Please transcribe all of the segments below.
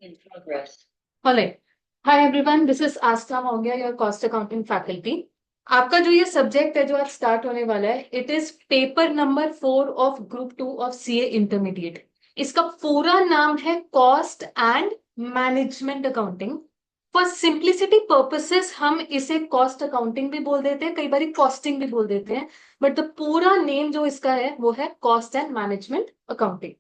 In progress. All right. Hi everyone, this is Asta Mongia, your cost accounting faculty. आपका जो ये subject है जो आज स्टार्ट होने वाला है, it is paper number 4 of group 2 of CA intermediate. इसका पूरा नाम है cost and management accounting. For simplicity purposes हम इसे कॉस्ट अकाउंटिंग भी बोल देते हैं, कई बार कॉस्टिंग भी बोल देते हैं, बट द पूरा नेम जो इसका है वो है कॉस्ट एंड मैनेजमेंट अकाउंटिंग।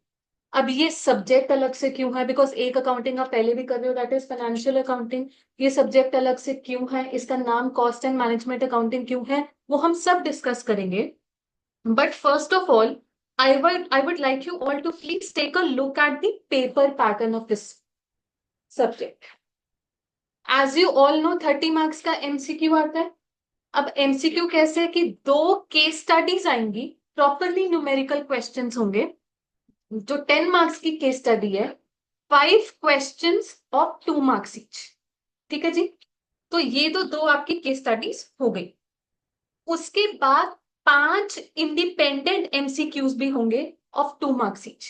अब ये सब्जेक्ट अलग से क्यों है? बिकॉज एक अकाउंटिंग आप पहले भी कर रहे हो, दैट इज फाइनेंशियल अकाउंटिंग। ये सब्जेक्ट अलग से क्यों है, इसका नाम कॉस्ट एंड मैनेजमेंट अकाउंटिंग क्यों है, वो हम सब डिस्कस करेंगे। But first of all, I would like you all to please take a look at the paper pattern of this subject. As you all know, 30 marks का MCQ आता है। अब एमसीक्यू कैसे है कि दो केस स्टडीज आएंगी, प्रॉपरली न्यूमेरिकल क्वेश्चंस होंगे। जो 10 मार्क्स की केस स्टडी है, 5 क्वेश्चंस ऑफ 2 मार्क्स ईच। ठीक है जी। तो ये तो दो आपकी केस स्टडीज हो गई। उसके बाद 5 इंडिपेंडेंट एमसीक्यूज भी होंगे ऑफ 2 मार्क्स ईच।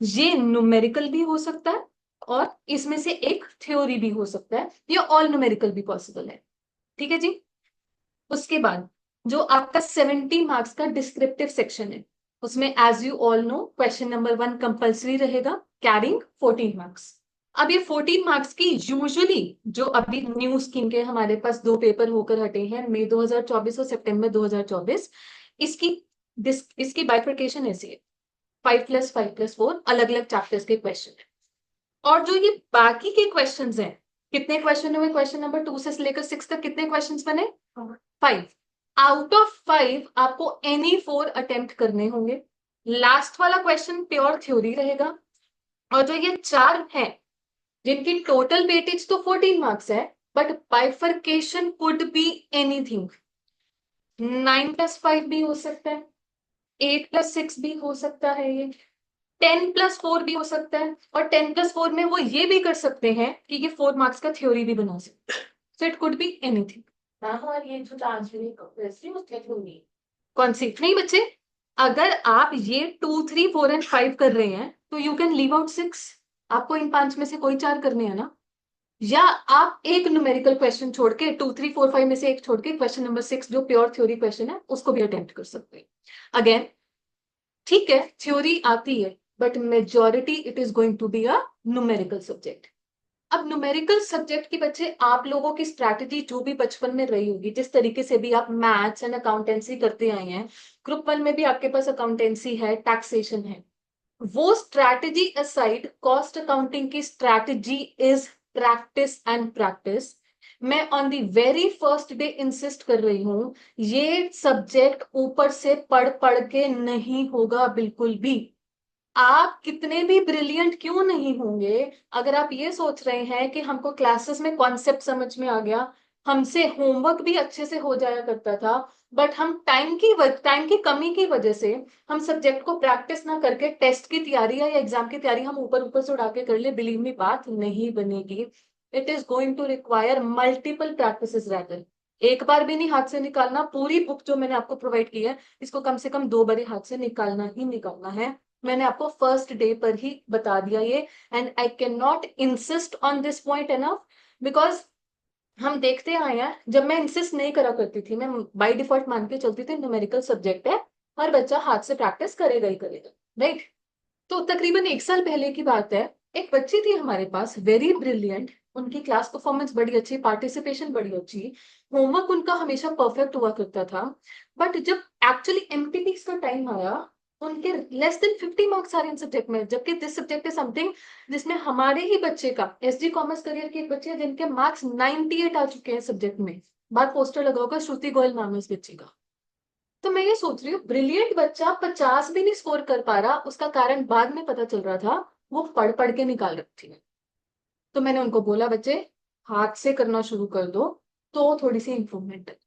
ये न्यूमेरिकल भी हो सकता है और इसमें से एक थ्योरी भी हो सकता है, या ऑल न्यूमेरिकल भी पॉसिबल है। ठीक है जी। उसके बाद जो आपका 70 मार्क्स का डिस्क्रिप्टिव सेक्शन है, उसमें as you all know question number 1 compulsory रहेगा, कैरिंग 14 मार्क्स। अब ये 14 मार्क्स की यूजुअली जो अभी न्यू स्कीम के हमारे पास दो पेपर होकर हटे हैं, मई 2024 और सितंबर 2024, इसकी इसकी बाइफर्केशन ऐसी है, 5+5+4 अलग अलग चैप्टर्स के क्वेश्चन है। और जो ये बाकी के क्वेश्चंस हैं, कितने क्वेश्चन हुए क्वेश्चन नंबर 2 से लेकर 6 तक, कितने क्वेश्चंस बने? 5। आउट ऑफ 5 आपको एनी 4 अटेम्प्ट करने होंगे। लास्ट वाला क्वेश्चन प्योर थ्योरी रहेगा। और जो ये चार हैं, जिनकी टोटल वेटेज तो 14 मार्क्स है, but bifurcation could be anything. 9+5 भी हो सकता है, 8+6 भी हो सकता है, ये 10+4 भी हो सकता है, और 10+4 में वो ये भी कर सकते हैं कि ये 4 मार्क्स का थ्योरी भी बना सकते हैं। So it could be anything. और ये जो आंसर होगी। कौन सी? नहीं बच्चे, अगर आप ये 2, 3, 4 एंड 5 कर रहे हैं तो यू कैन लीव आउट 6। आपको इन 5 में से कोई 4 करने हैं ना। या आप एक न्यूमेरिकल क्वेश्चन छोड़ के 2, 3, 4, 5 में से एक छोड़ के क्वेश्चन नंबर 6 जो प्योर थ्योरी क्वेश्चन है उसको भी अटेम्प्ट कर सकते हैं। अगेन ठीक है, थ्योरी आती है, but majority it is going to be a numerical subject. अब न्यूमेरिकल सब्जेक्ट की बच्चे आप लोगों की स्ट्रैटेजी जो भी बचपन में रही होगी, जिस तरीके से भी आप मैथ्स एंड अकाउंटेंसी करते आए हैं, ग्रुप 1 में भी आपके पास अकाउंटेंसी है, टैक्सेशन है, वो स्ट्रैटेजी असाइड कॉस्ट अकाउंटिंग की strategy is practice and practice. मैं on the very first day insist कर रही हूं, ये सब्जेक्ट ऊपर से पढ़ पढ़ के नहीं होगा बिल्कुल भी। आप कितने भी ब्रिलियंट क्यों नहीं होंगे, अगर आप ये सोच रहे हैं कि हमको क्लासेस में कॉन्सेप्ट समझ में आ गया, हमसे होमवर्क भी अच्छे से हो जाया करता था, बट हम टाइम की कमी की वजह से हम सब्जेक्ट को प्रैक्टिस ना करके टेस्ट की तैयारी या एग्जाम की तैयारी हम ऊपर ऊपर से उड़ा के कर ले, बिलीव मी बात नहीं बनेगी। It is going to require multiple practices rather. एक बार भी नहीं हाथ से निकालना, पूरी बुक जो मैंने आपको प्रोवाइड की है इसको कम से कम 2 बार हाथ से निकालना ही निकालना है। मैंने आपको फर्स्ट डे पर ही बता दिया ये, and I can not insist on this point enough, because हम देखते आए हैं, जब मैं इंसिस्ट नहीं करा करती थी, मैं बाय डिफॉल्ट मान के चलती थी न्यूमेरिकल सब्जेक्ट है, हर बच्चा हाथ से प्रैक्टिस करेगा ही करेगा, राइट। तो तकरीबन 1 साल पहले की बात है, एक बच्ची थी हमारे पास, वेरी ब्रिलियंट, उनकी क्लास परफॉर्मेंस बड़ी अच्छी, पार्टिसिपेशन बड़ी अच्छी, होमवर्क उनका हमेशा परफेक्ट हुआ करता था, बट जब एक्चुअली एमटीपीस का टाइम आया, उनके लेस देन 50 मार्क्स आ रहे इन सब्जेक्ट में, जबकि दिस सब्जेक्ट इज समथिंग जिसमें हमारे ही बच्चे का, एसडी कॉमर्स करियर की एक बच्ची है जिनके मार्क्स 98 आ चुके हैं सब्जेक्ट में। बात पोस्टर लगा होगा, श्रुति गोयल नाम है इस बच्ची का। तो मैं ये सोच रही हूँ, ब्रिलियंट बच्चा 50 भी नहीं स्कोर कर पा रहा, उसका कारण बाद में पता चल रहा था, वो पढ़ पढ़ के निकाल रखी है। तो मैंने उनको बोला, बच्चे हाथ से करना शुरू कर दो तो थोड़ी सी इंप्रूवमेंट है।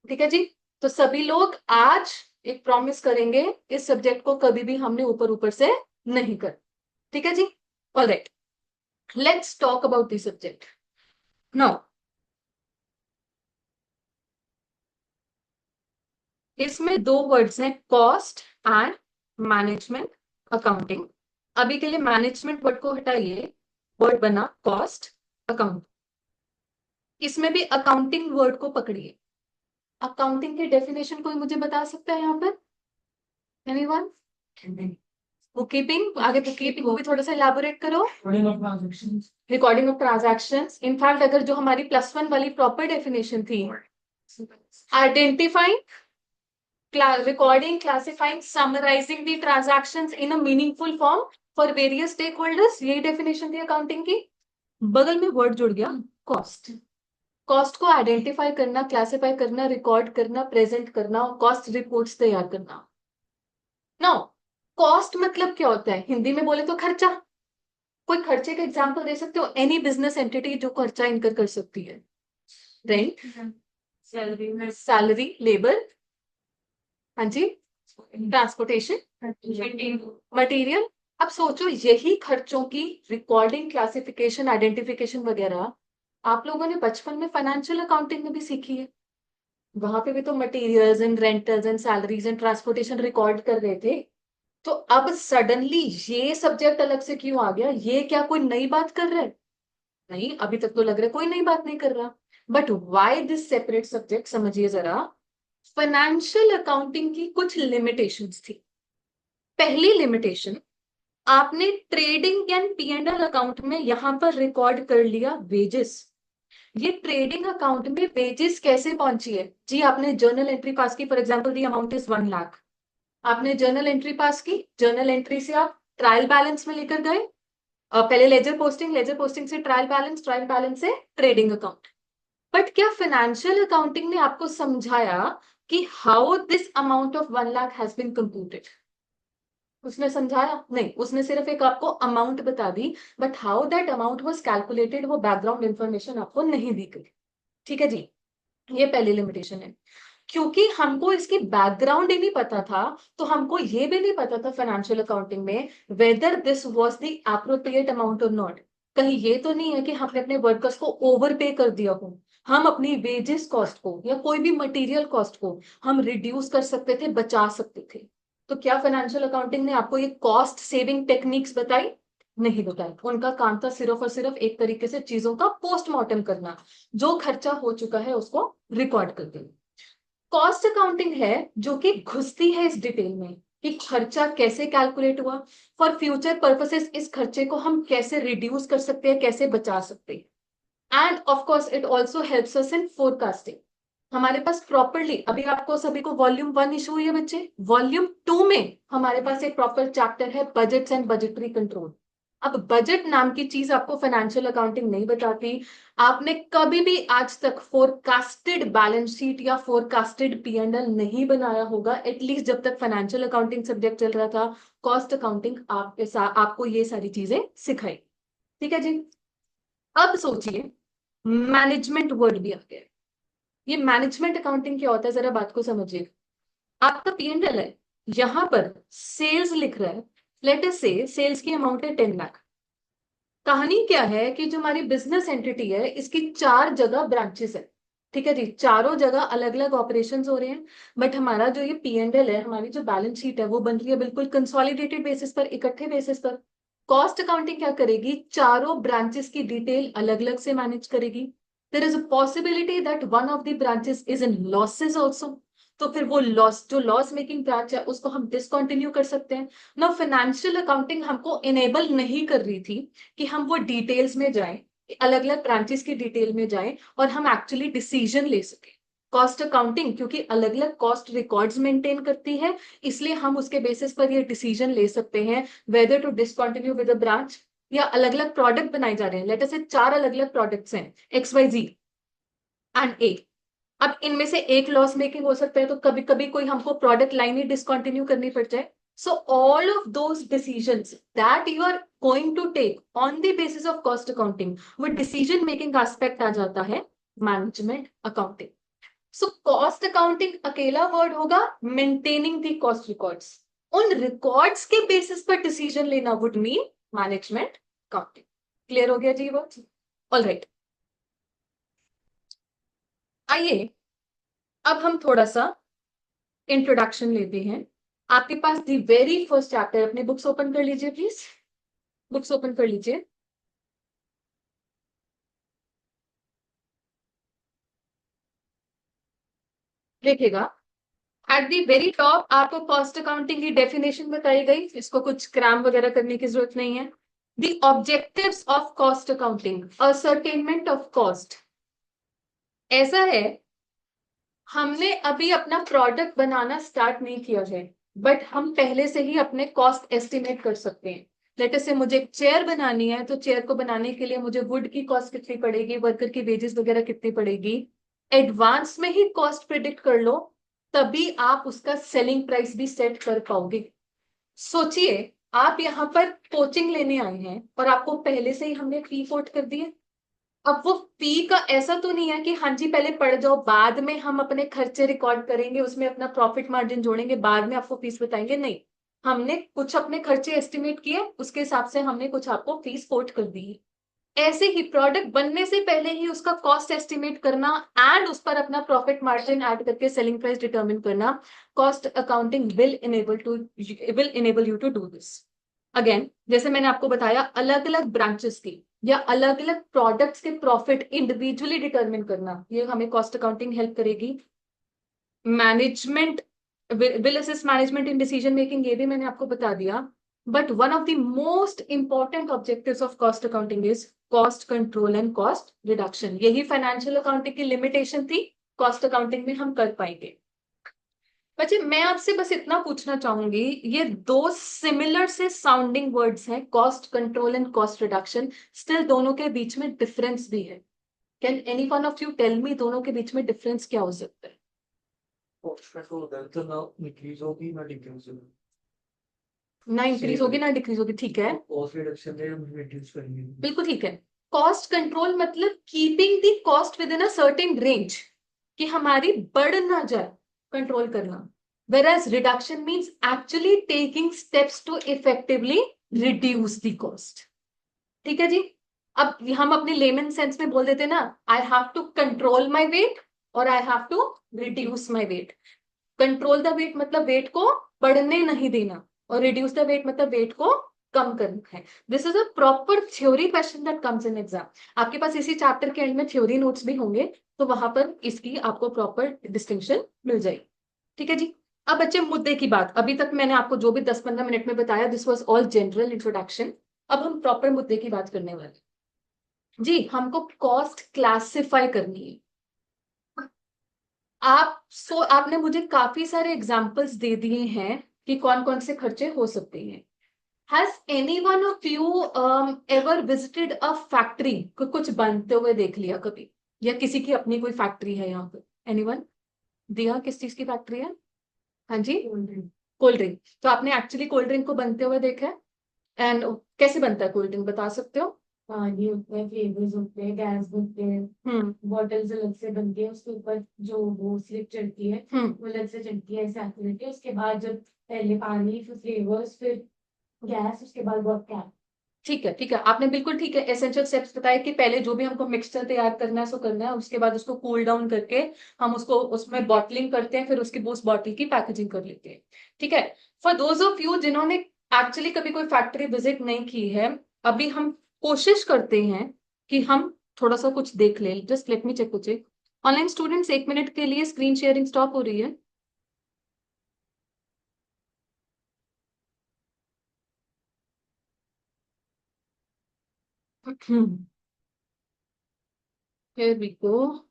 ठीक है जी। तो सभी लोग आज एक प्रॉमिस करेंगे, इस सब्जेक्ट को कभी भी हमने ऊपर ऊपर से नहीं कर। ठीक है जी। Alright, let's talk about this subject now. इसमें दो वर्ड्स हैं, कॉस्ट एंड मैनेजमेंट अकाउंटिंग। अभी के लिए मैनेजमेंट वर्ड को हटाइए, वर्ड बना कॉस्ट अकाउंट। इसमें भी अकाउंटिंग वर्ड को पकड़िए। अकाउंटिंग की डेफिनेशन कोई मुझे बता सकता है यहाँ पर? एनीवन? बुक कीपिंग, आगे बुक कीपिंग को भी थोड़ा सा इलाबोरेट करो। Recording of transactions. इनफैक्ट अगर जो हमारी +1 वाली प्रॉपर डेफिनेशन थी, identifying, recording, classifying, summarizing the transactions in a meaningful form for various stakeholders, यही डेफिनेशन थी अकाउंटिंग की। बगल में वर्ड जुड़ गया कॉस्ट। कॉस्ट को आइडेंटिफाई करना, क्लासिफाई करना, रिकॉर्ड करना, प्रेजेंट करना और कॉस्ट रिपोर्ट्स तैयार करना। नाउ कॉस्ट मतलब क्या होता है? हिंदी में बोले तो खर्चा। कोई खर्चे का एग्जांपल दे सकते हो? एनी बिजनेस एंटिटी जो खर्चा इनकर कर सकती है। रेंट, सैलरी, लेबर, हाँ जी, ट्रांसपोर्टेशन, मटेरियल। अब सोचो यही खर्चों की रिकॉर्डिंग, क्लासिफिकेशन, आइडेंटिफिकेशन वगैरह आप लोगों ने बचपन में फाइनेंशियल अकाउंटिंग में भी सीखी है। वहां पे भी तो materials and rentals and salaries and transportation record कर रहे थे। तो अब सडनली ये सब्जेक्ट अलग से क्यों आ गया? ये क्या कोई नई बात कर रहा है? नहीं, अभी तक तो लग रहा है कोई नई बात नहीं कर रहा। But why this separate subject, समझिए जरा। फाइनेंशियल अकाउंटिंग की कुछ लिमिटेशंस थी। पहली लिमिटेशन, आपने ट्रेडिंग एंड P&L अकाउंट में यहां पर रिकॉर्ड कर लिया वेजेस। ये ट्रेडिंग अकाउंट में वेजेस कैसे पहुंची है जी? आपने जर्नल एंट्री पास की, for example the amount is 1 lakh. आपने जर्नल एंट्री पास की, जर्नल एंट्री से आप ट्रायल बैलेंस में लेकर गए। पहले लेजर पोस्टिंग, लेजर पोस्टिंग से ट्रायल बैलेंस, ट्रायल बैलेंस से ट्रेडिंग अकाउंट। बट क्या फाइनेंशियल अकाउंटिंग ने आपको समझाया कि how this amount of 1 lakh has been computed? उसने समझाया? नहीं, उसने सिर्फ एक आपको अमाउंट बता दी, but how that amount was calculated वो बैकग्राउंड इंफॉर्मेशन आपको नहीं दी गई। ठीक है जी, ये पहली लिमिटेशन है। क्योंकि हमको इसकी बैकग्राउंड ही नहीं पता था, तो हमको ये भी नहीं पता था फाइनेंशियल अकाउंटिंग में whether this was the appropriate amount और नॉट। कहीं ये तो नहीं है कि हमने अपने वर्कर्स को ओवर पे कर दिया हो। हम अपनी वेजेस कॉस्ट को या कोई भी मटेरियल कॉस्ट को हम रिड्यूस कर सकते थे, बचा सकते थे। तो क्या फाइनेंशियल अकाउंटिंग ने आपको ये कॉस्ट सेविंग टेक्निक्स बताई? नहीं बताई। उनका काम था सिर्फ और सिर्फ एक तरीके से चीजों का पोस्टमार्टम करना, जो खर्चा हो चुका है उसको रिकॉर्ड कर देना। कॉस्ट अकाउंटिंग है जो कि घुसती है इस डिटेल में कि खर्चा कैसे कैलकुलेट हुआ, फॉर फ्यूचर पर्पसेस इस खर्चे को हम कैसे रिड्यूस कर सकते हैं, कैसे बचा सकते हैं। And of course it also helps us in forecasting. हमारे पास प्रॉपरली, अभी आपको सभी को वॉल्यूम 1 इशू हुई है बच्चे, वॉल्यूम 2 में हमारे पास एक प्रॉपर चैप्टर है बजट्स एंड बजटरी कंट्रोल। अब बजट नाम की चीज आपको फाइनेंशियल अकाउंटिंग नहीं बताती। आपने कभी भी आज तक फोरकास्टेड बैलेंस शीट या फोरकास्टेड P&L नहीं बनाया होगा, एटलीस्ट जब तक फाइनेंशियल अकाउंटिंग सब्जेक्ट चल रहा था। कॉस्ट अकाउंटिंग आपके साथ आपको ये सारी चीजें सिखाई। ठीक है जी। अब सोचिए, मैनेजमेंट वर्ड भी आ गया। ये मैनेजमेंट अकाउंटिंग क्या होता है, जरा बात को समझिए। आपका P&L है, यहां पर सेल्स लिख रहा है। लेट अस से सेल्स की अमाउंट है 10 लाख। कहानी क्या है कि जो हमारी बिजनेस एंटिटी है इसकी 4 जगह ब्रांचेस है। ठीक है जी, चारों जगह अलग अलग ऑपरेशंस हो रहे हैं। बट हमारा जो ये P&L है, हमारी जो बैलेंस शीट है, वो बन रही है बिल्कुल कंसोलिडेटेड बेसिस पर, इकट्ठे बेसिस पर। कॉस्ट अकाउंटिंग क्या करेगी? चारों ब्रांचेस की डिटेल अलग अलग से मैनेज करेगी। There is a possibility that one of the branches is in losses also. तो फिर वो लॉस, जो लॉस मेकिंग ब्रांच है, उसको हम डिसकंटिन्यू कर सकते हैं ना। फाइनेंशियल अकाउंटिंग हमको इनेबल नहीं कर रही थी कि हम वो डिटेल्स में जाएं, अलग अलग ब्रांचेस की डिटेल में जाएं और हम एक्चुअली डिसीजन ले सकें। कॉस्ट अकाउंटिंग क्योंकि अलग अलग कॉस्ट रिकॉर्ड्स मेंटेन करती है, इसलिए हम उसके बेसिस पर ये डिसीजन ले सकते हैं whether to discontinue with a branch, या अलग अलग प्रोडक्ट बनाए जा रहे हैं। लेट अस से 4 अलग अलग प्रोडक्ट्स हैं, XYZ एंड A। अब इनमें से एक लॉस मेकिंग हो सकता है, तो कभी कभी कोई हमको प्रोडक्ट लाइन ही डिसकंटिन्यू करनी पड़ जाए। So all of those decisions that you are going to take on the basis of cost accounting, वो डिसीजन मेकिंग एस्पेक्ट आ जाता है management accounting. So cost accounting अकेला वर्ड होगा मेंटेनिंग द कॉस्ट रिकॉर्ड्स। उन रिकॉर्ड्स के basis पर decision लेना would mean management accounting. Clear हो गया जी वर्ड्स? ऑलराइट, आइए अब हम थोड़ा सा इंट्रोडक्शन लेते हैं। आपके पास दी वेरी फर्स्ट चैप्टर, अपनी बुक्स ओपन कर लीजिए प्लीज, बुक्स ओपन कर लीजिए। देखिएगा, एट द वेरी टॉप आपको कॉस्ट अकाउंटिंग की डेफिनेशन बताई गई, इसको कुछ क्रैम वगैरह करने की जरूरत नहीं है. The objectives of cost accounting, ascertainment of cost. ऐसा है, हमने अभी अपना प्रोडक्ट बनाना स्टार्ट नहीं किया है, बट हम पहले से ही अपने कॉस्ट एस्टिमेट कर सकते हैं. लेट अस से मुझे एक चेयर बनानी है, तो चेयर को बनाने के लिए मुझे वुड की कॉस्ट कितनी पड़ेगी, वर्कर की वेजेस वगैरह कितनी पड़ेगी, एडवांस में ही कॉस्ट प्रिडिक्ट कर लो, तभी आप उसका सेलिंग प्राइस भी सेट कर पाओगे. सोचिए, आप यहाँ पर कोचिंग लेने आए हैं और आपको पहले से ही हमने फी कोट कर दी है. अब वो फी का ऐसा तो नहीं है कि हाँ जी पहले पढ़ जाओ, बाद में हम अपने खर्चे रिकॉर्ड करेंगे, उसमें अपना प्रॉफिट मार्जिन जोड़ेंगे, बाद में आपको फीस बताएंगे. नहीं, हमने कुछ अपने खर्चे एस्टिमेट किए, उसके हिसाब से हमने कुछ आपको फीस कोट कर दी है. ऐसे ही प्रोडक्ट बनने से पहले ही उसका कॉस्ट एस्टिमेट करना एंड उस पर अपना प्रॉफिट मार्जिन ऐड करके सेलिंग प्राइस डिटरमिन करना, cost accounting will enable you to do this. Again, जैसे मैंने आपको बताया, अलग अलग ब्रांचेस की या अलग अलग प्रोडक्ट्स के प्रॉफिट इंडिविजुअली डिटरमिन करना, ये हमें कॉस्ट अकाउंटिंग हेल्प करेगी. Management will assist management in decision making, ये भी मैंने आपको बता दिया. But one of the most important objectives of cost accounting is cost control and cost reduction. यही फाइनेंशियल अकाउंटिंग की लिमिटेशन थी, कॉस्ट अकाउंटिंग में हम कर पाएंगे. बच्चे, मैं आपसे बस इतना पूछना चाहूंगी, ये दो सिमिलर से साउंडिंग वर्ड्स हैं, cost control and cost reduction, still दोनों के बीच में डिफरेंस भी है. Can any one of you tell me दोनों के बीच में डिफरेंस क्या हो सकता है? कॉस्ट कंट्रोल तो ना इंक्रीज होगी ना डिक्रीज होगी. ना इंक्रीज होगी ना डिक्रीज होगी, ठीक है, कॉस्ट रिडक्शन में हम रिड्यूस करेंगे. बिल्कुल ठीक है. कॉस्ट कंट्रोल मतलब keeping the cost with in a certain range, कि हमारी बढ़ ना जाए, कंट्रोल करना. whereas reduction means actually taking steps to effectively reduce the cost. ठीक है जी. अब हम अपने लेमन सेंस में बोल देते ना, I have to control my weight और I have to reduce my weight. Control the weight मतलब वेट को बढ़ने नहीं देना, और रिड्यूस द वेट मतलब वेट को कम करना है. This is a proper theory question that comes in exam. आपके पास इसी चैप्टर के एंड में थ्योरी नोट्स भी होंगे, तो वहां पर इसकी आपको प्रॉपर डिस्टिंक्शन मिल जाएगी. ठीक है जी. अब बच्चे, मुद्दे की बात, अभी तक मैंने आपको जो भी 10-15 मिनट में बताया, this was all general introduction. अब हम प्रॉपर मुद्दे की बात करने वाले जी. हमको कॉस्ट क्लासिफाई करनी है. आपने मुझे काफी सारे एग्जांपल्स दे दिए हैं कि कौन कौन से खर्चे हो सकते हैं. Has any one of you ever visited a factory, कुछ बनते हुए देख लिया कभी, या किसी की अपनी कोई फैक्ट्री है यहाँ पर? एनीवन? दिया, किस चीज की फैक्ट्री है? हाँ जी, कोल्ड ड्रिंक. तो आपने एक्चुअली कोल्ड ड्रिंक को बनते हुए देखा है? एंड कैसे बनता है कोल्ड ड्रिंक, बता सकते हो? पानी होते हैं, फ्लेवर्स होते हैं, गैस बनते हैं, बॉटल्स अलग से बनती है, उसके ऊपर जो वो स्लिप चढ़ती है वो अलग से चढ़ती है, ऐसे आती रहती है. उसके बाद जब पहले पानी, फिर फ्लेवर्स, फिर गैस, उसके बाद वॉडका. ठीक है, ठीक है, आपने बिल्कुल ठीक है एसेंशियल स्टेप्स बताए कि पहले जो भी हमको मिक्सचर तैयार करना है सो करना है, उसके बाद उसको कूल डाउन करके हम उसको उसमें बॉटलिंग करते हैं, फिर उसकी उस बॉटल की पैकेजिंग कर लेते हैं. ठीक है. फॉर दोज ऑफ यू जिन्होंने एक्चुअली कभी कोई फैक्ट्री विजिट नहीं की है, अभी हम कोशिश करते हैं कि हम थोड़ा सा कुछ देख लें. Just let me check. कुछ ऑनलाइन स्टूडेंट्स 1 मिनट के लिए स्क्रीन शेयरिंग स्टॉप हो रही है. Here we go.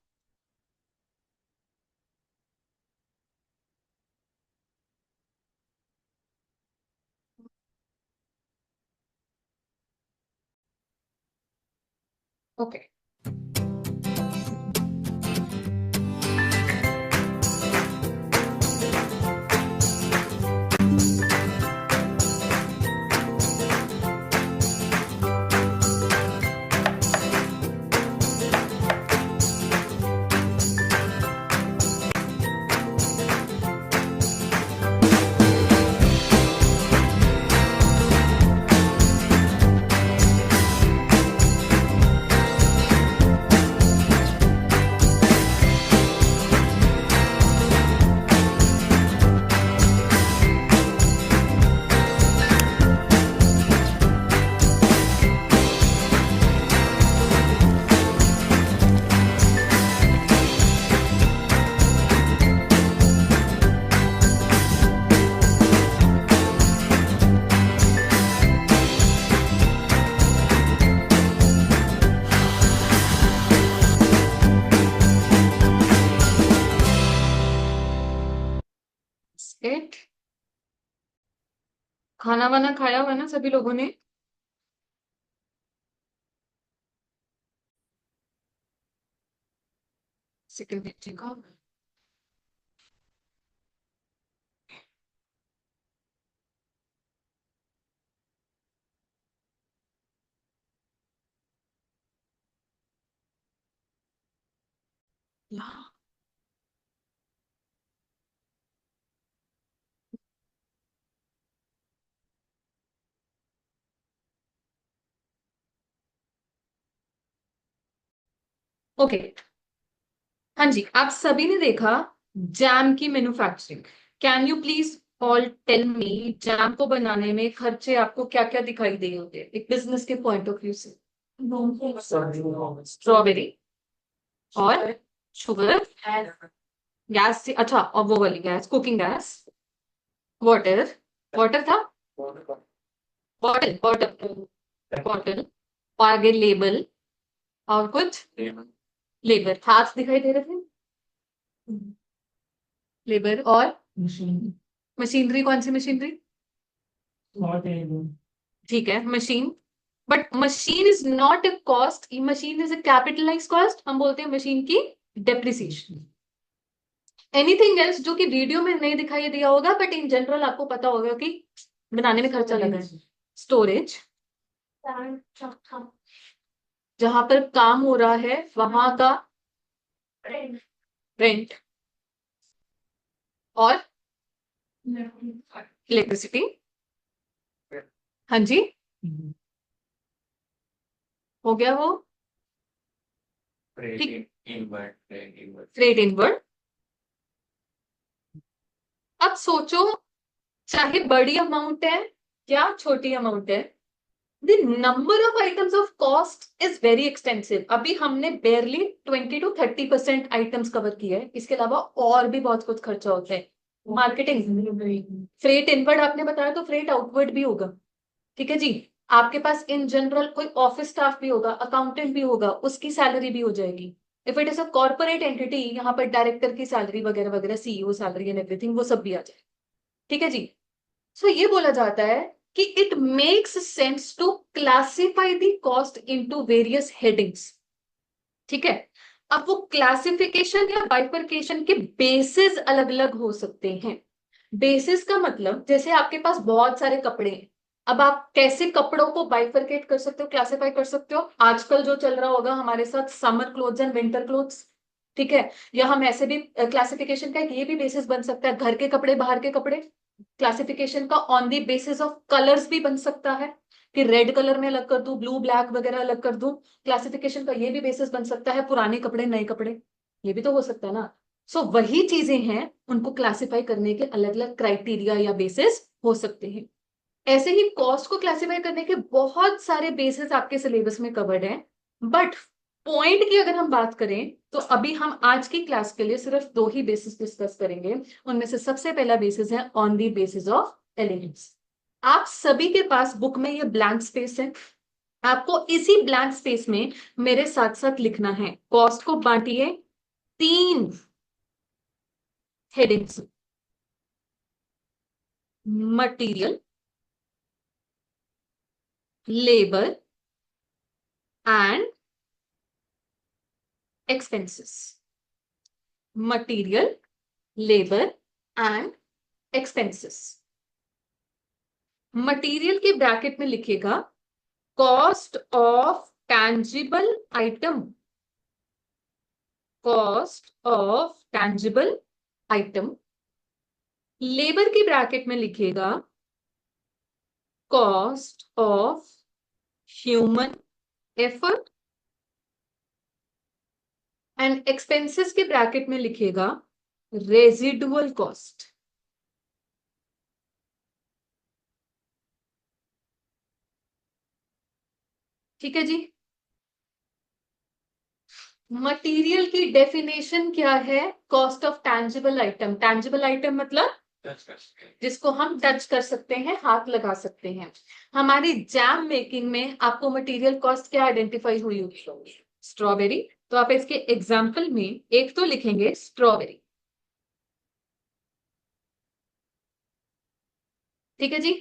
Okay. खाना वाना खाया हुआ ना सभी लोगों ने? सेकंड बच्चे का ओके। हाँ जी, आप सभी ने देखा जैम की manufacturing. Can you please all tell me jam को बनाने में खर्चे आपको क्या क्या दिखाई दे होते हैं एक बिजनेस के पॉइंट ऑफ व्यू से? स्ट्रॉबेरी और शुगर, गैस से, अच्छा, और वो वाली gas, cooking gas, water, water था, बॉटल बॉटल बॉटल, और आगे लेबल, और कुछ लेबर, हाथ दिखाई दे रहे थे, लेबर, और मशीनरी, कौन सी मशीनरी? ठीक है, machine. But machine is not a cost, machine is a capitalize cost, हम बोलते हैं मशीन की डेप्रिसिएशन। एनीथिंग एल्स जो कि वीडियो में नहीं दिखाई दिया होगा बट इन जनरल आपको पता होगा कि बनाने में खर्चा लगा है। स्टोरेज, जहां पर काम हो रहा है वहां का रेंट, और इलेक्ट्रिसिटी। हाँ जी, हो गया वो। ठीक, फ्रेट इनवर्ड। अब सोचो, चाहे बड़ी अमाउंट है या छोटी अमाउंट है, the number of items of cost is very extensive. अभी हमने बेयरली 20 to 30% आइटम्स कवर किए हैं, इसके अलावा और भी बहुत कुछ खर्चा होता है। मार्केटिंग, फ्रेट इनवर्ड आपने बताया, तो फ्रेट आउटवर्ड भी होगा। ठीक है जी, आपके पास इन जनरल कोई ऑफिस स्टाफ भी होगा, अकाउंटेंट भी होगा, उसकी सैलरी भी हो जाएगी। If it is a corporate entity, यहाँ पर डायरेक्टर की सैलरी वगैरह वगैरह, सीईओ सैलरी एंड एवरीथिंग, वो सब भी आ जाए। ठीक है जी। सो ये बोला जाता है कि it makes sense to classify the cost into various headings. ठीक है, अब वो क्लासिफिकेशन या बाइफरकेशन के बेसिस अलग अलग हो सकते हैं। बेसिस का मतलब, जैसे आपके पास बहुत सारे कपड़े हैं, अब आप कैसे कपड़ों को बाइफरकेट कर सकते हो, क्लासिफाई कर सकते हो? आजकल जो चल रहा होगा हमारे साथ, summer clothes and winter clothes. ठीक है, या हम ऐसे भी क्लासिफिकेशन का एक ये भी बेसिस बन सकता है, घर के कपड़े, बाहर के कपड़े। क्लासिफिकेशन का on the basis of colours भी बन सकता है, कि रेड कलर में अलग कर दूं, ब्लू ब्लैक वगैरह अलग कर दूं। क्लासिफिकेशन का ये भी बेसिस बन सकता है, पुराने कपड़े नए कपड़े, ये भी तो हो सकता है ना। सो वही चीजें हैं, उनको क्लासिफाई करने के अलग अलग क्राइटेरिया या बेसिस हो सकते हैं। ऐसे ही कॉस्ट को क्लासिफाई करने के बहुत सारे बेसिस आपके सिलेबस में कवर्ड हैं। बट पॉइंट की अगर हम बात करें, तो अभी हम आज की क्लास के लिए सिर्फ दो ही बेसिस डिस्कस करेंगे। उनमें से सबसे पहला बेसिस है on the basis of elements. आप सभी के पास बुक में ये ब्लैंक स्पेस है, आपको इसी ब्लैंक स्पेस में मेरे साथ साथ लिखना है। कॉस्ट को बांटिए 3 headings: material, labour and expenses. Material, labour and expenses. Material के ब्रैकेट में लिखेगा cost of tangible item, cost of tangible item. Labour की ब्रैकेट में लिखेगा cost of human effort, and expenses के ब्रैकेट में लिखेगा रेजिडुअल कॉस्ट। ठीक है जी। मटेरियल की डेफिनेशन क्या है? Cost of tangible item. Tangible item मतलब जिसको हम टच कर सकते हैं, हाथ लगा सकते हैं। हमारी जैम मेकिंग में आपको मटेरियल कॉस्ट क्या आइडेंटिफाई हुई होगी? स्ट्रॉबेरी। तो आप इसके एग्जाम्पल में एक तो लिखेंगे स्ट्रॉबेरी। ठीक है जी।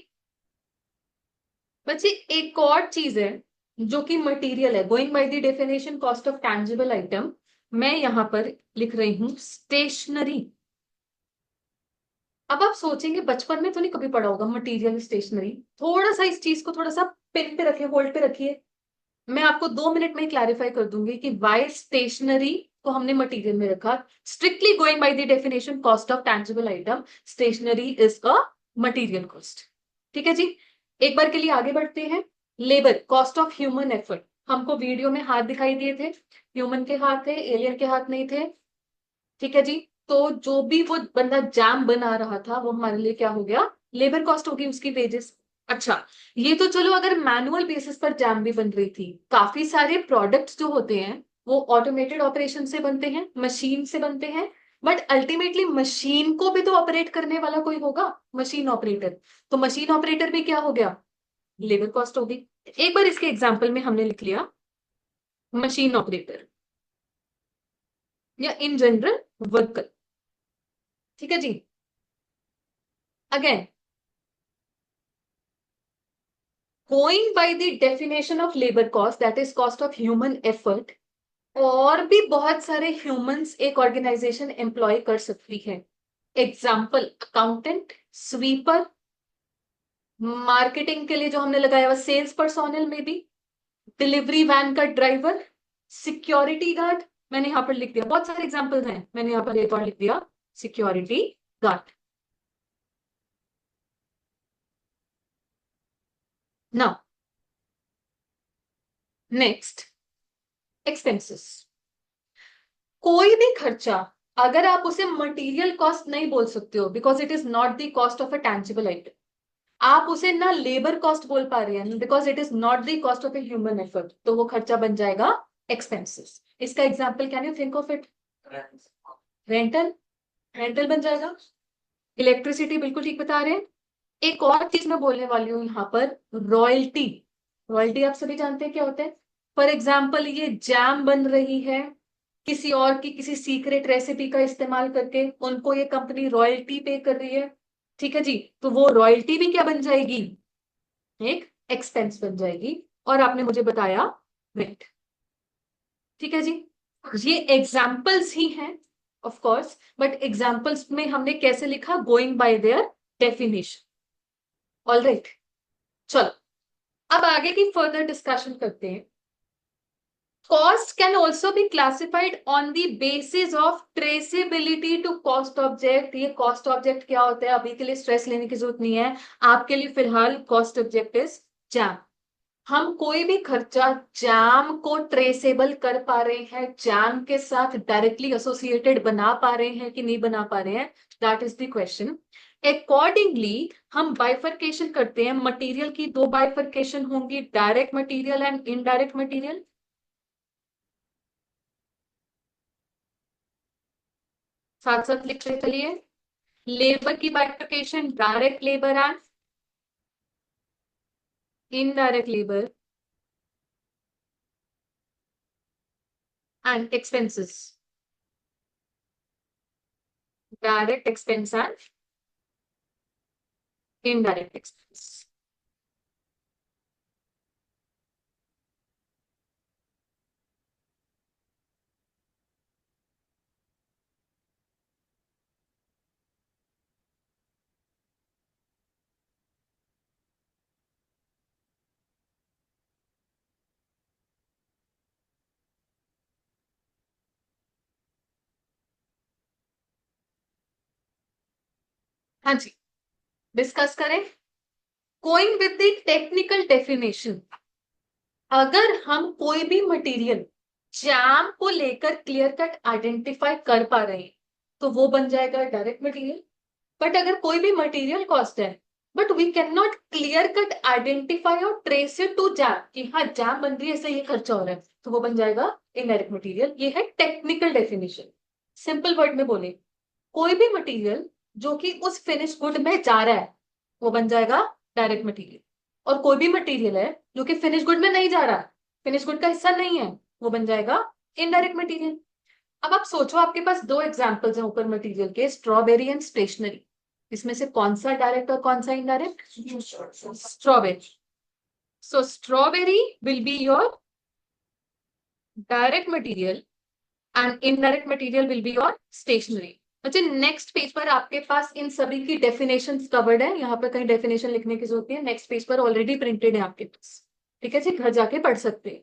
बच्चे एक और चीज है जो कि मटेरियल है, going by the definition cost of tangible item, मैं यहां पर लिख रही हूं स्टेशनरी। अब आप सोचेंगे बचपन में तो नहीं कभी पढ़ा होगा मटेरियल स्टेशनरी, थोड़ा सा इस चीज को थोड़ा सा पिन पे रखिए, होल्ड पे रखिए। मैं आपको 2 मिनट में क्लैरिफाई कर दूंगी कि वाई स्टेशनरी को हमने मटेरियल में रखा। Strictly going by the definition cost of tangible item, stationery is a material cost. ठीक है जी, एक बार के लिए आगे बढ़ते हैं। Labour cost of human effort, हमको वीडियो में हाथ दिखाई दिए थे, ह्यूमन के हाथ थे, एलियन के हाथ नहीं थे। ठीक है जी, तो जो भी वो बंदा जैम बना रहा था वो हमारे लिए क्या हो गया, लेबर कॉस्ट होगी, उसकी वेजेस। अच्छा, ये तो चलो अगर मैनुअल बेसिस पर जैम भी बन रही थी, काफी सारे प्रोडक्ट्स जो होते हैं वो ऑटोमेटेड ऑपरेशन से बनते हैं, मशीन से बनते हैं, बट अल्टीमेटली मशीन को भी तो ऑपरेट करने वाला कोई होगा, मशीन ऑपरेटर। तो मशीन ऑपरेटर भी क्या हो गया, लेबर कॉस्ट होगी। एक बार इसके एग्जाम्पल में हमने लिख लिया मशीन ऑपरेटर या इन जनरल वर्कर। ठीक है जी, again going by the definition of labour cost, that is cost of human effort, और भी बहुत सारे ह्यूमंस एक ऑर्गेनाइजेशन एम्प्लॉय कर सकती है। एग्जाम्पल अकाउंटेंट, स्वीपर, मार्केटिंग के लिए जो हमने लगाया हुआ सेल्स पर्सोनल में भी, डिलीवरी वैन का ड्राइवर, सिक्योरिटी गार्ड, मैंने यहां पर लिख दिया, बहुत सारे एग्जाम्पल्स हैं, मैंने यहां पर एक और लिख दिया security guard. Now next, expenses. कोई भी खर्चा अगर आप उसे मटेरियल कॉस्ट नहीं बोल सकते हो, because it is not the cost of a tangible item, आप उसे ना लेबर कॉस्ट बोल पा रहे हैं because it is not the cost of a human effort, तो वो खर्चा बन जाएगा एक्सपेंसेस। इसका example can you think of it, rental, rental बन जाएगा। इलेक्ट्रिसिटी बिल्कुल ठीक बता रहे हैं। एक और चीज मैं बोलने वाली हूँ यहाँ पर, रॉयल्टी। रॉयल्टी आप सभी जानते हैं क्या होता है। फॉर एग्जाम्पल ये जैम बन रही है किसी और की किसी सीक्रेट रेसिपी का इस्तेमाल करके, उनको ये कंपनी रॉयल्टी पे कर रही है। ठीक है जी, तो वो रॉयल्टी भी क्या बन जाएगी, एक एक्सपेंस बन जाएगी। और आपने मुझे बताया रेंट। ठीक है जी, ये एग्जाम्पल्स ही हैं ऑफ कोर्स, बट एग्जाम्पल्स में हमने कैसे लिखा, going by their definition. All right, चलो अब आगे की फर्दर डिस्कशन करते हैं। Cost can also be classified on the basis of traceability to cost object। ये cost object क्या होता है, अभी के लिए स्ट्रेस लेने की जरूरत नहीं है, आपके लिए फिलहाल cost object is जैम। हम कोई भी खर्चा जैम को ट्रेसेबल कर पा रहे हैं, जैम के साथ डायरेक्टली एसोसिएटेड बना पा रहे हैं कि नहीं बना पा रहे हैं, that is the question. Accordingly हम बाइफर्केशन करते हैं, मटेरियल की दो बाइफर्केशन होंगी, direct material and indirect material. साथ साथ लिखते चलिए, लेबर की bifurcation, direct labour and indirect labour and expenses, direct expense and indirect expense. हाँ जी, डिस्कस करें। Going with the technical definition, अगर हम कोई भी मटेरियल जैम को लेकर क्लियर कट आइडेंटिफाई कर पा रहे हैं तो वो बन जाएगा डायरेक्ट मटेरियल। बट अगर कोई भी मटेरियल कॉस्ट है but we can not clear cut identify और ट्रेस इट टू जैम कि हाँ जैम बन रही है इससे ये खर्चा हो रहा है, तो वो बन जाएगा इनडायरेक्ट मटेरियल। ये है टेक्निकल डेफिनेशन। सिंपल वर्ड में बोले, कोई भी मटेरियल जो कि उस फिनिश गुड में जा रहा है वो बन जाएगा डायरेक्ट मटेरियल, और कोई भी मटेरियल है जो कि फिनिश गुड में नहीं जा रहा, फिनिश गुड का हिस्सा नहीं है, वो बन जाएगा इनडायरेक्ट मटेरियल। अब आप सोचो, आपके पास दो एग्जांपल्स हैं ऊपर मटेरियल के, स्ट्रॉबेरी एंड स्टेशनरी। इसमें से कौन सा डायरेक्ट और कौन सा indirect, strawberry. So strawberry will be your direct material and indirect material will be your stationery. अच्छा, नेक्स्ट पेज पर आपके पास इन सभी की डेफिनेशंस कवर्ड है, यहाँ पर कहीं डेफिनेशन लिखने की जरूरत है, नेक्स्ट पेज पर ऑलरेडी प्रिंटेड है आपके पास, ठीक है जी, घर जाके पढ़ सकते हैं।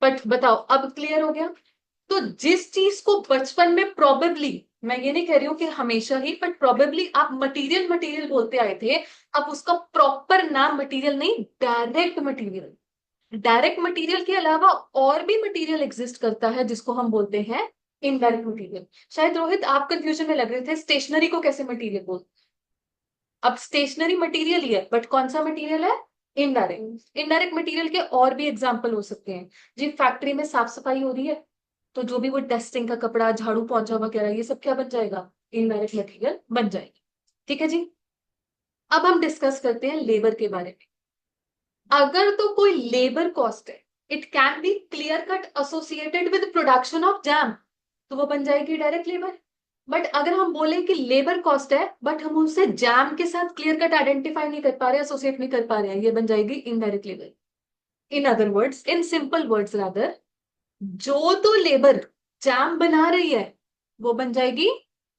बट बताओ अब क्लियर हो गया? तो जिस चीज को बचपन में प्रोबेबली, मैं ये नहीं कह रही हूँ कि हमेशा ही, बट प्रोबेबली आप मटेरियल मटेरियल बोलते आए थे, अब उसका प्रॉपर नाम मटेरियल नहीं, डायरेक्ट मटेरियल। डायरेक्ट मटेरियल के अलावा और भी मटेरियल एग्जिस्ट करता है जिसको हम बोलते हैं इनडायरेक्ट मटेरियल। शायद रोहित आप कंफ्यूजन में लग रहे थे, स्टेशनरी को कैसे मटेरियल बोलते? अब स्टेशनरी मटेरियल ही है, बट कौन सा मटेरियल है? इनडायरेक्ट। इनडायरेक्ट मटेरियल के और भी एग्जाम्पल हो सकते हैं जी, फैक्ट्री में साफ सफाई हो रही है तो जो भी वो डस्टिंग का कपड़ा, झाड़ू पोंछा वगैरह, ये सब क्या बन जाएगा? इनडायरेक्ट मटेरियल बन जाएगी। ठीक है जी, अब हम डिस्कस करते हैं लेबर के बारे में। अगर तो कोई लेबर कॉस्ट है, it can be clear cut associated with production of jam, तो वो बन जाएगी डायरेक्ट लेबर। बट अगर हम बोले कि लेबर कॉस्ट है बट हम उसे जैम के साथ क्लियर कट आइडेंटिफाई नहीं कर पा रहे, एसोसिएट नहीं कर पा रहे हैं, ये बन जाएगी indirect labour. In other words, in simple words rather, जो तो लेबर जैम बना रही है वो बन जाएगी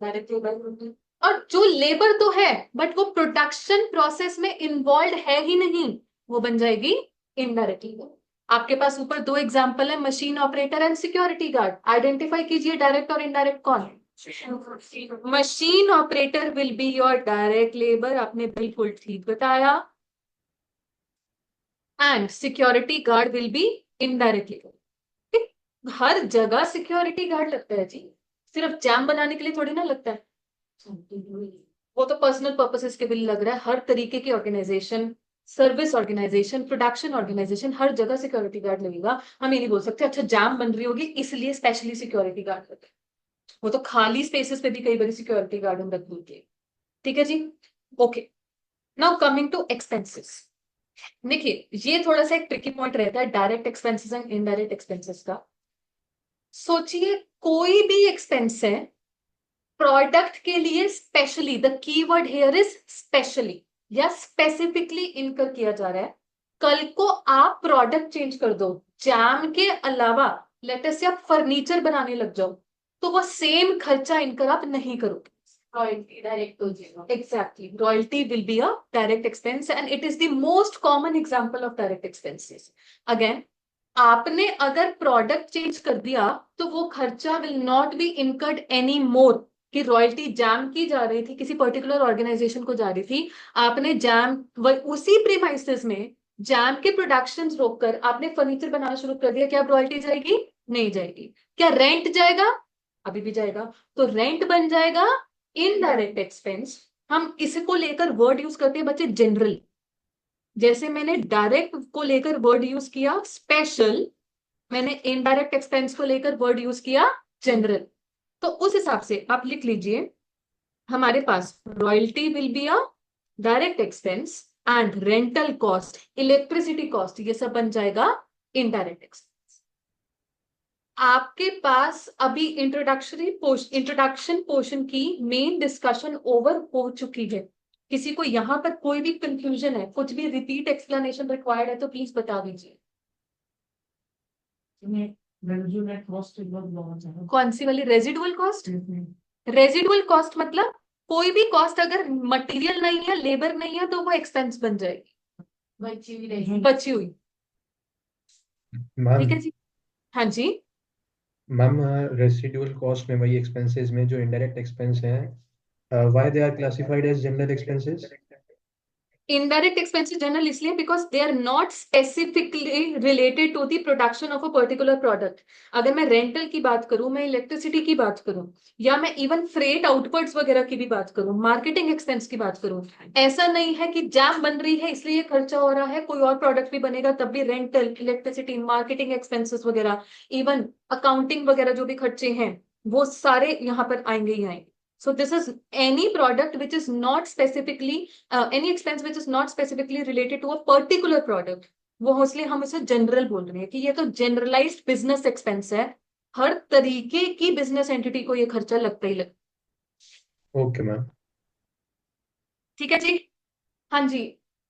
डायरेक्ट लेबर, और जो लेबर तो है बट वो प्रोडक्शन प्रोसेस में इन्वॉल्व है ही नहीं, वो बन जाएगी इनडायरेक्ट लेबर। आपके पास ऊपर दो एग्जांपल है, machine operator and security guard. Identify कीजिए डायरेक्ट और इनडायरेक्ट कौन? Machine operator will be your direct labour, आपने बिल्कुल ठीक बताया, and security guard will be indirect labour. हर जगह सिक्योरिटी गार्ड लगता है जी, सिर्फ जैम बनाने के लिए थोड़ी ना लगता है, वो तो पर्सनल पर्पसेस के लिए लग रहा है। हर तरीके की organization, service organization, production organization, हर जगह सिक्योरिटी गार्ड लगेगा। हम ये नहीं बोल सकते अच्छा जैम बन रही होगी इसलिए स्पेशली सिक्योरिटी गार्ड लगता है, वो तो खाली स्पेसेस पे भी कई बार सिक्योरिटी गार्ड हम रख देंगे। ठीक है जी, okay. Now coming to expenses, देखिए ये थोड़ा सा एक ट्रिकी पॉइंट रहता है direct expenses and indirect expenses का। सोचिए कोई भी एक्सपेंस है प्रोडक्ट के लिए specially, the keyword here is specially या स्पेसिफिकली इनकर किया जा रहा है। कल को आप प्रोडक्ट चेंज कर दो, जैम के अलावा लेटेस्ट से आप फर्नीचर बनाने लग जाओ, तो वो सेम खर्चा इनकर आप नहीं करोगे, रॉयल्टी डायरेक्ट हो जाएगा। Exactly, royalty will be a direct expense and it is the most common example of direct expenses. Again, आपने अगर प्रोडक्ट चेंज कर दिया तो वो खर्चा will not be incurred any more, कि रॉयल्टी जैम की जा रही थी, किसी पर्टिकुलर ऑर्गेनाइजेशन को जा रही थी, आपने जैम उसी प्रीमाइसेस में जैम के प्रोडक्शन रोककर आपने फर्नीचर बनाना शुरू कर दिया, क्या रॉयल्टी जाएगी? नहीं जाएगी। क्या रेंट जाएगा? अभी भी जाएगा। तो रेंट बन जाएगा इनडायरेक्ट एक्सपेंस। हम इसको लेकर वर्ड यूज करते हैं बच्चे जनरल, जैसे मैंने डायरेक्ट को लेकर वर्ड यूज किया स्पेशल, मैंने इनडायरेक्ट एक्सपेंस को लेकर वर्ड यूज किया जनरल। तो उस हिसाब से आप लिख लीजिए, हमारे पास royalty will be a direct expense and rental cost, electricity cost, ये सब बन जाएगा इनडायरेक्ट एक्सपेंस। आपके पास अभी इंट्रोडक्शन पोर्शन की मेन डिस्कशन ओवर हो चुकी है। किसी को यहां पर कोई भी कंफ्यूजन है, कुछ भी रिपीट एक्सप्लेनेशन रिक्वायर्ड है तो प्लीज बता दीजिए। कौन सी वाली? Residual cost? रेजिडुअल कॉस्ट मतलब कोई भी कॉस्ट अगर मटेरियल नहीं है, लेबर नहीं है, तो वो एक्सपेंस बन जाएगी, बची हुई रहेगी, बची हुई। ठीक है जी, हाँ जी। मैम, रेसिडुअल कॉस्ट में वही एक्सपेंसेस में जो इनडायरेक्ट एक्सपेंस हैं, why they are classified as general expenses? Indirect expenses general इसलिए because they are not specifically related to the production of a particular product. अगर मैं रेंटल की बात करूं, मैं इलेक्ट्रिसिटी की बात करूं, या मैं इवन फ्रेट आउटपुट्स वगैरह की भी बात करूं, मार्केटिंग एक्सपेंस की बात करूं, ऐसा नहीं है कि जैम बन रही है इसलिए खर्चा हो रहा है, कोई और प्रोडक्ट भी बनेगा तब भी रेंटल, इलेक्ट्रिसिटी, मार्केटिंग एक्सपेंसेस वगैरह, इवन अकाउंटिंग वगैरह जो भी खर्चे हैं वो सारे यहाँ पर आएंगे ही आएंगे। So this is any product which is not specifically any expense which is not specifically related to a particular product, वो इसलिए हम इसे जनरल बोल रहे हैं कि ये तो जनरलाइज्ड बिजनेस एक्सपेंस है, हर तरीके की बिजनेस एंटिटी को ये खर्चा लगता ही लगता। Okay ma'am. ठीक है जी, हाँ जी,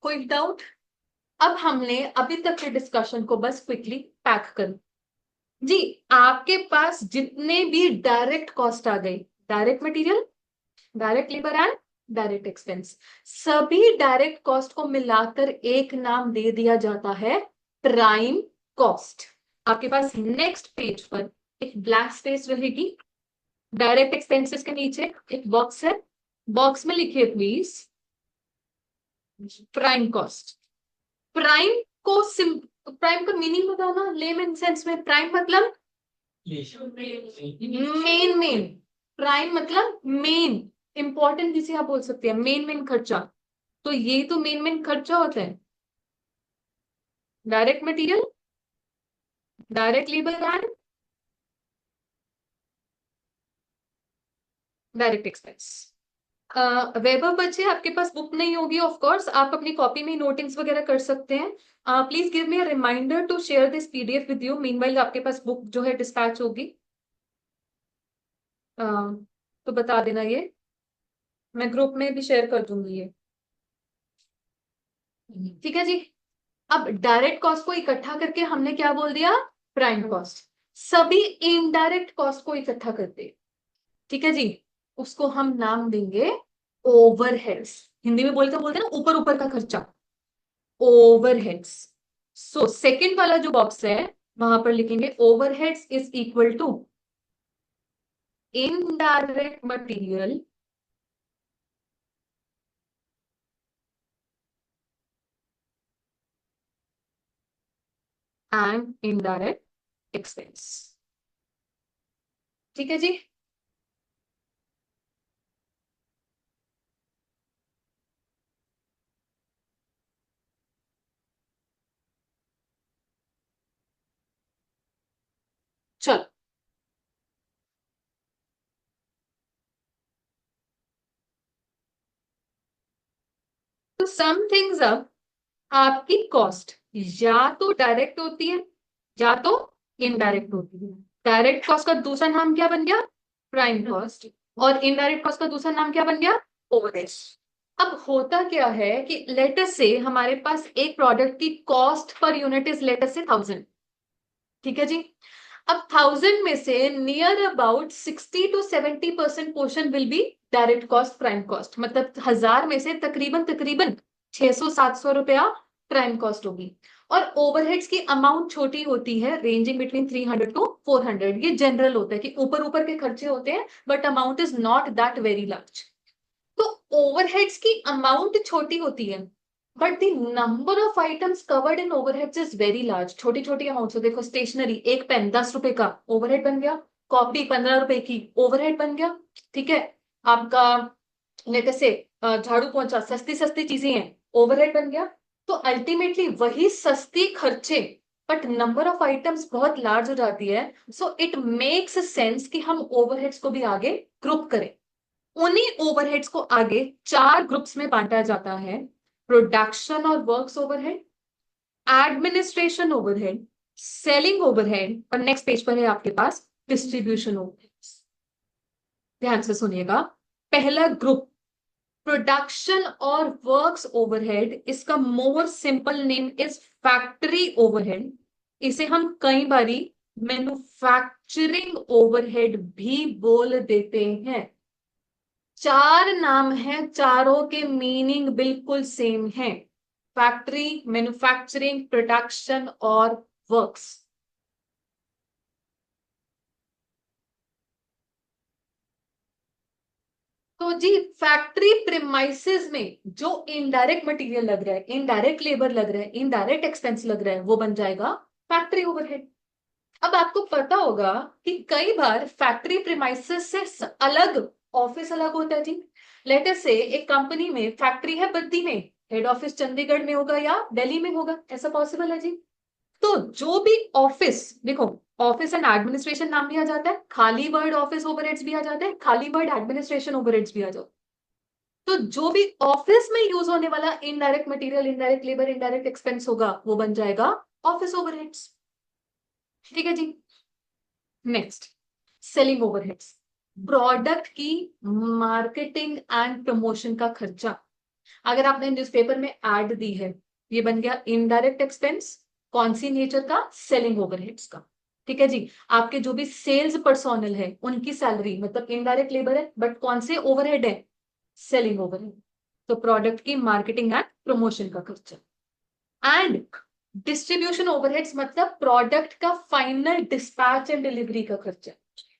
कोई डाउट? अब हमने अभी तक के डिस्कशन को बस क्विकली पैक कर जी। आपके पास जितने भी डायरेक्ट कॉस्ट आ गई, direct material, direct labour and direct expense, सभी डायरेक्ट कॉस्ट को मिलाकर एक नाम दे दिया जाता है प्राइम कॉस्ट। आपके पास नेक्स्ट पेज पर एक ब्लैंक स्पेस रहेगी, डायरेक्ट एक्सपेंसेस के नीचे एक बॉक्स है, बॉक्स में लिखिए प्लीज प्राइम कॉस्ट। प्राइम को प्राइम का मीनिंग बताओ ना लेमन सेंस में। प्राइम मतलब मेन। प्राइम मतलब मेन, इंपॉर्टेंट जिसे आप बोल सकते हैं मेन खर्चा। तो ये तो मेन खर्चा होता है। Direct material, direct labour and direct expense. Vaibhav बच्चे आपके पास बुक नहीं होगी, ऑफ कोर्स आप अपनी कॉपी में नोटिंग्स वगैरह कर सकते हैं। Please give me a reminder to share this PDF with you. Meanwhile आपके पास बुक जो है डिस्पैच होगी, तो बता देना ये, मैं ग्रुप में भी शेयर कर दूंगी ये, ठीक है जी। अब डायरेक्ट कॉस्ट को इकट्ठा करके हमने क्या बोल दिया, प्राइम कॉस्ट। सभी इनडायरेक्ट कॉस्ट को इकट्ठा करते, ठीक है जी, उसको हम नाम देंगे ओवरहेड्स। हिंदी में बोलते बोलते ना ऊपर ऊपर का खर्चा, ओवरहेड्स। सो सेकंड वाला जो बॉक्स है वहां पर लिखेंगे overheads is equal to indirect material and indirect expense, ठीक है जी। चलो तो सम थिंग्स अब, आपकी कॉस्ट या तो डायरेक्ट होती है या तो इनडायरेक्ट होती है। डायरेक्ट कॉस्ट का दूसरा नाम क्या बन गया, प्राइम कॉस्ट, और इनडायरेक्ट कॉस्ट का दूसरा नाम क्या बन गया, ओवरहेड्स। अब होता क्या है कि लेटस से हमारे पास एक प्रोडक्ट की cost per unit is let's say 1000, ठीक है जी। अब 1000 में से near about 60 to 70% portion will be direct cost prime cost, मतलब 1000 में से तकरीबन तकरीबन 600-700 रुपया प्राइम कॉस्ट होगी। और ओवरहेड्स की अमाउंट छोटी होती है, रेंजिंग बिटवीन 300 to 400। ये जनरल होता है कि ऊपर ऊपर के खर्चे होते हैं but amount is not that very large. तो ओवरहेड्स की अमाउंट छोटी होती है but the number of items covered in overheads is very large. छोटी छोटी अमाउंट, तो देखो स्टेशनरी, एक पेन 10 रुपए का ओवरहेड बन गया, कॉपी 15 रुपए की ओवरहेड बन गया, ठीक है। आपका लेटेस्ट से झाड़ू पोंछा, सस्ती सस्ती चीजें हैं, ओवरहेड बन गया। तो अल्टीमेटली वही सस्ती खर्चे बट नंबर ऑफ आइटम्स बहुत लार्ज हो जाती है। सो इट मेक्स सेंस कि हम ओवरहेड्स को भी आगे ग्रुप करें। उन्हीं ओवरहेड्स को आगे 4 ग्रुप्स में बांटा जाता है, प्रोडक्शन और works overhead, administration overhead, selling overhead, और नेक्स्ट पेज पर है आपके पास डिस्ट्रीब्यूशन ओवरहेड्स। ध्यान से सुनिएगा। पहला ग्रुप प्रोडक्शन और वर्क्स ओवरहेड, इसका more simple name is factory overhead. इसे हम कई बारी मैन्युफैक्चरिंग ओवरहेड भी बोल देते हैं। 4 नाम हैं, चारों के मीनिंग बिल्कुल सेम है, फैक्ट्री, मैन्युफैक्चरिंग, प्रोडक्शन और वर्क्स। तो जी फैक्ट्री प्रीमाइसेस में जो इनडायरेक्ट मटेरियल लग रहा है, इनडायरेक्ट लेबर लग रहा है, इनडायरेक्ट एक्सपेंस लग रहा है, वो बन जाएगा फैक्ट्री ओवरहेड। अब आपको पता होगा कि कई बार फैक्ट्री प्रीमाइसेस से अलग ऑफिस अलग होता है जी। लेटर से एक कंपनी में फैक्ट्री है बद्दी में, हेड ऑफिस चंडीगढ़ में होगा या दिल्ली में होगा, ऐसा पॉसिबल है जी। तो जो भी ऑफिस, देखो ऑफिस एंड एडमिनिस्ट्रेशन नाम भी आ जाता है, खाली वर्ड ऑफिस ओवरहेड्स भी आ जाता है, खाली वर्ड एडमिनिस्ट्रेशन ओवरहेड्स भी आ जाता है। तो जो भी ऑफिस में यूज होने वाला indirect material, indirect labour, indirect expense होगा वो बन जाएगा ऑफिस ओवरहेड्स, ठीक है जी। नेक्स्ट, सेलिंग ओवरहेड्स, प्रोडक्ट की मार्केटिंग एंड प्रमोशन का खर्चा। अगर आपने न्यूज़पेपर में एड दी है ये बन गया इनडायरेक्ट एक्सपेंस। कौन सी नेचर का? सेलिंग ओवरहेड्स का। ठीक है जी। आपके जो भी सेल्स पर्सोनल है उनकी सैलरी, मतलब इनडायरेक्ट लेबर है, बट कौन से ओवरहेड है? Selling overhead. तो प्रोडक्ट की मार्केटिंग एंड प्रमोशन का खर्चा। एंड डिस्ट्रीब्यूशन ओवरहेड्स मतलब प्रोडक्ट का फाइनल डिस्पैच एंड डिलीवरी का खर्चा।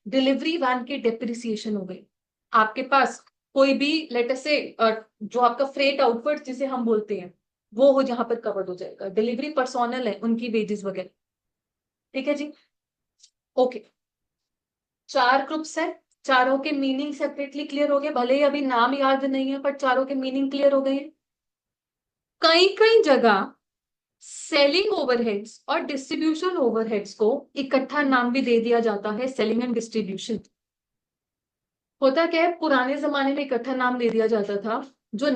डिलीवरी वैन की डेप्रिसिएशन हो गई। आपके पास कोई भी लेट अस से जो आपका फ्रेट आउटवर्ड जिसे हम बोलते हैं वो हो, जहां पर कवर्ड हो जाएगा। डिलीवरी पर्सोनल है, उनकी वेजेस वगैरह। ठीक है जी। ओके, 4 ग्रुप्स है, चारों के मीनिंग सेपरेटली क्लियर हो गए। भले ही अभी नाम याद नहीं है, पर चारों के मीनिंग क्लियर हो गए हैं। कई कई जगह सेलिंग ओवरहेड्स और डिस्ट्रीब्यूशन ओवरहेड्स को इकट्ठा नाम भी दे दिया जाता है, सेलिंग एंड डिस्ट्रीब्यूशन। होता क्या है, पुराने जमाने में इकट्ठा नाम दे दिया जाता था। जो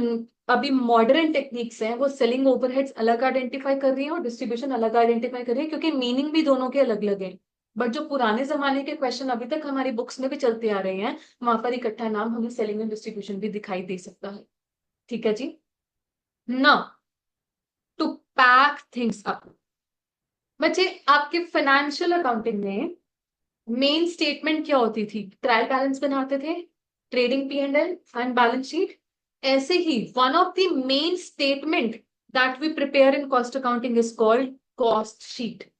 अभी मॉडर्न टेक्निक्स हैं वो सेलिंग ओवरहेड्स अलग आइडेंटिफाई कर रही हैं और डिस्ट्रीब्यूशन अलग आइडेंटिफाई कर रही है, क्योंकि मीनिंग भी दोनों के अलग अलग है। बट जो पुराने जमाने के क्वेश्चन अभी तक हमारी बुक्स में भी चलते आ रहे हैं, वहां पर इकट्ठा नाम हमें सेलिंग एंड डिस्ट्रीब्यूशन भी दिखाई दे सकता है। ठीक है जी। ना टू पैक थिंग्स अप, बच्चे आपके फाइनेंशियल अकाउंटिंग में मेन स्टेटमेंट क्या होती थी? ट्रायल बैलेंस बनाते थे, trading P and balance sheet. ऐसे ही one of the main statement that we prepare in cost accounting is called cost sheet.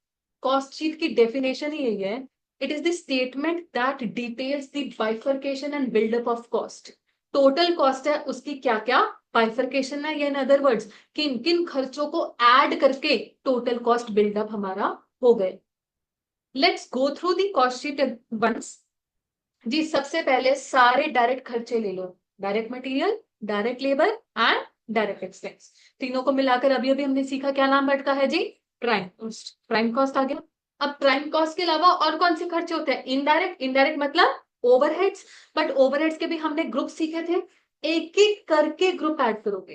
Cost sheet की डेफिनेशन ही यही है, it is the statement that details the bifurcation and buildup of cost. Total cost है, उसकी क्या क्या bifurcation है, या इन अदर वर्ड्स किन किन खर्चों को ऐड करके टोटल कॉस्ट बिल्डअप हमारा हो गए। Let's go through the cost sheet once. जी सबसे पहले सारे डायरेक्ट खर्चे ले लो, direct material, direct labour and direct expense. तीनों को मिलाकर अभी अभी हमने सीखा क्या नाम बैठता है जी? Prime cost. प्राइम कॉस्ट आ गया। अब प्राइम कॉस्ट के अलावा और कौन से खर्चे होते हैं? इनडायरेक्ट। इनडायरेक्ट मतलब ओवरहेड्स। बट ओवरहेड्स के भी हमने ग्रुप सीखे थे। एक एक करके ग्रुप ऐड करोगे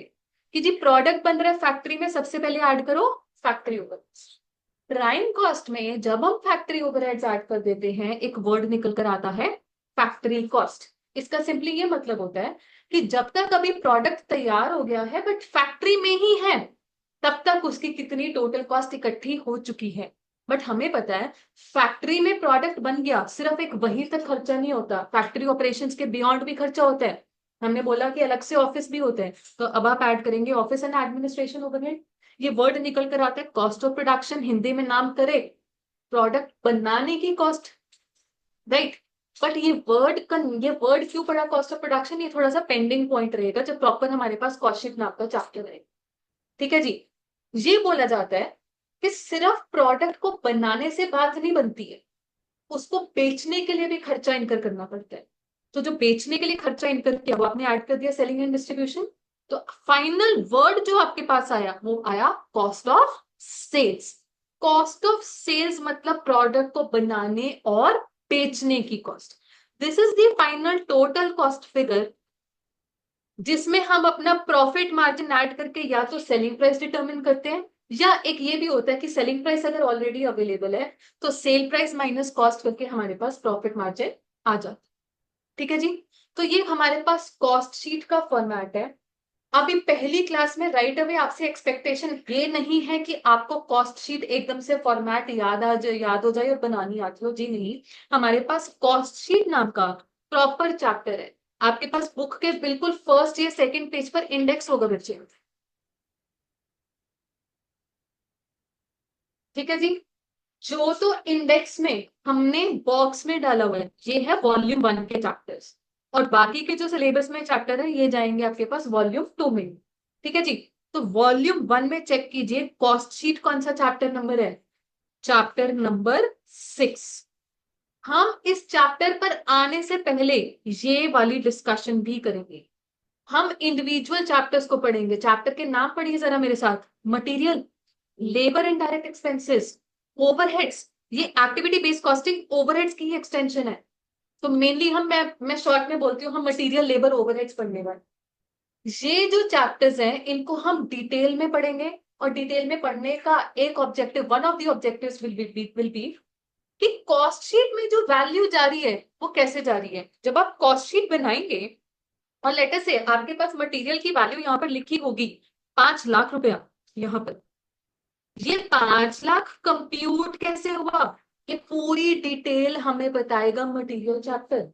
कि जी प्रोडक्ट बन रहा है फैक्ट्री में, सबसे पहले ऐड करो फैक्ट्री ओवरहेड्स। प्राइम कॉस्ट में जब हम फैक्ट्री ओवरहेड्स ऐड कर देते हैं, एक वर्ड निकल कर आता है फैक्ट्री कॉस्ट। इसका सिंपली ये मतलब होता है कि जब तक अभी प्रोडक्ट तैयार हो गया है बट फैक्ट्री में ही है, तब तक उसकी कितनी टोटल कॉस्ट इकट्ठी हो चुकी है। बट हमें पता है फैक्ट्री में प्रोडक्ट बन गया, सिर्फ एक वही तक खर्चा नहीं होता, फैक्ट्री ऑपरेशंस के बियॉन्ड भी खर्चा होता है। हमने बोला कि अलग से ऑफिस भी होते हैं, तो अब आप ऐड करेंगे ऑफिस एंड एडमिनिस्ट्रेशन ओवरहेड। ये वर्ड निकल कर आता है कॉस्ट ऑफ प्रोडक्शन, हिंदी में नाम करे प्रोडक्ट बनाने की कॉस्ट, राइट। बट ये वर्ड क्यों पड़ा कॉस्ट ऑफ प्रोडक्शन? ये थोड़ा सा पेंडिंग पॉइंट रहेगा जब प्रॉपर हमारे पास कॉस्ट शीट नाम का चैप्टर रहेगा। ठीक है जी। ये बोला जाता है कि सिर्फ प्रोडक्ट को बनाने से बात नहीं बनती है, उसको बेचने के लिए भी खर्चा इनकर करना पड़ता है। तो जो बेचने के लिए खर्चा इनकर किया वो आपने ऐड कर दिया सेलिंग एंड डिस्ट्रीब्यूशन। तो फाइनल वर्ड जो आपके पास आया वो आया cost of sales. Cost of sales मतलब प्रोडक्ट को बनाने और बेचने की cost. This is the final total cost figure, जिसमें हम अपना प्रॉफिट मार्जिन ऐड करके या तो सेलिंग प्राइस डिटरमिन करते हैं, या एक ये भी होता है कि सेलिंग प्राइस अगर ऑलरेडी अवेलेबल है तो सेल प्राइस माइनस कॉस्ट करके हमारे पास प्रॉफिट मार्जिन आ जाता है। ठीक है जी। तो ये हमारे पास कॉस्ट शीट का फॉर्मेट है। अभी पहली क्लास में राइट अवे आपसे एक्सपेक्टेशन ये नहीं है कि आपको कॉस्ट शीट एकदम से फॉर्मेट याद हो जाए और बनानी आती हो, जी नहीं। हमारे पास कॉस्ट शीट नाम का प्रॉपर चैप्टर है। आपके पास बुक के बिल्कुल फर्स्ट या सेकंड पेज पर इंडेक्स होगा बच्चे। ठीक है जी। जो तो इंडेक्स में हमने बॉक्स में डाला हुआ है ये है वॉल्यूम 1 के चैप्टर्स, और बाकी के जो सिलेबस में चैप्टर है ये जाएंगे आपके पास वॉल्यूम 2 में। ठीक है जी। तो वॉल्यूम 1 में चेक कीजिए कॉस्ट शीट कौन सा चैप्टर नंबर है? Chapter number 6। हम इस चैप्टर पर आने से पहले ये वाली डिस्कशन भी करेंगे। हम इंडिविजुअल चैप्टर्स को पढ़ेंगे। चैप्टर के नाम पढ़िए जरा मेरे साथ। Material, labour and direct expenses, overheads. ये एक्टिविटी बेस्ड कॉस्टिंग ओवरहेड्स की ही एक्सटेंशन है। तो मेनली मैं शॉर्ट में बोलती हूँ, हम मटेरियल, लेबर, ओवरहेड्स पढ़ने वाले। ये जो चैप्टर्स हैं इनको हम डिटेल में पढ़ेंगे, और डिटेल में पढ़ने का एक objective, one of the objectives will be कि कॉस्ट शीट में जो वैल्यू जा रही है वो कैसे जा रही है। जब आप कॉस्ट शीट बनाएंगे और लेटर से आपके पास मटेरियल की वैल्यू यहाँ पर लिखी होगी 5 लाख रुपया, यहाँ पर ये 5 लाख कंप्यूट कैसे हुआ, ये पूरी डिटेल हमें बताएगा मटेरियल चैप्टर।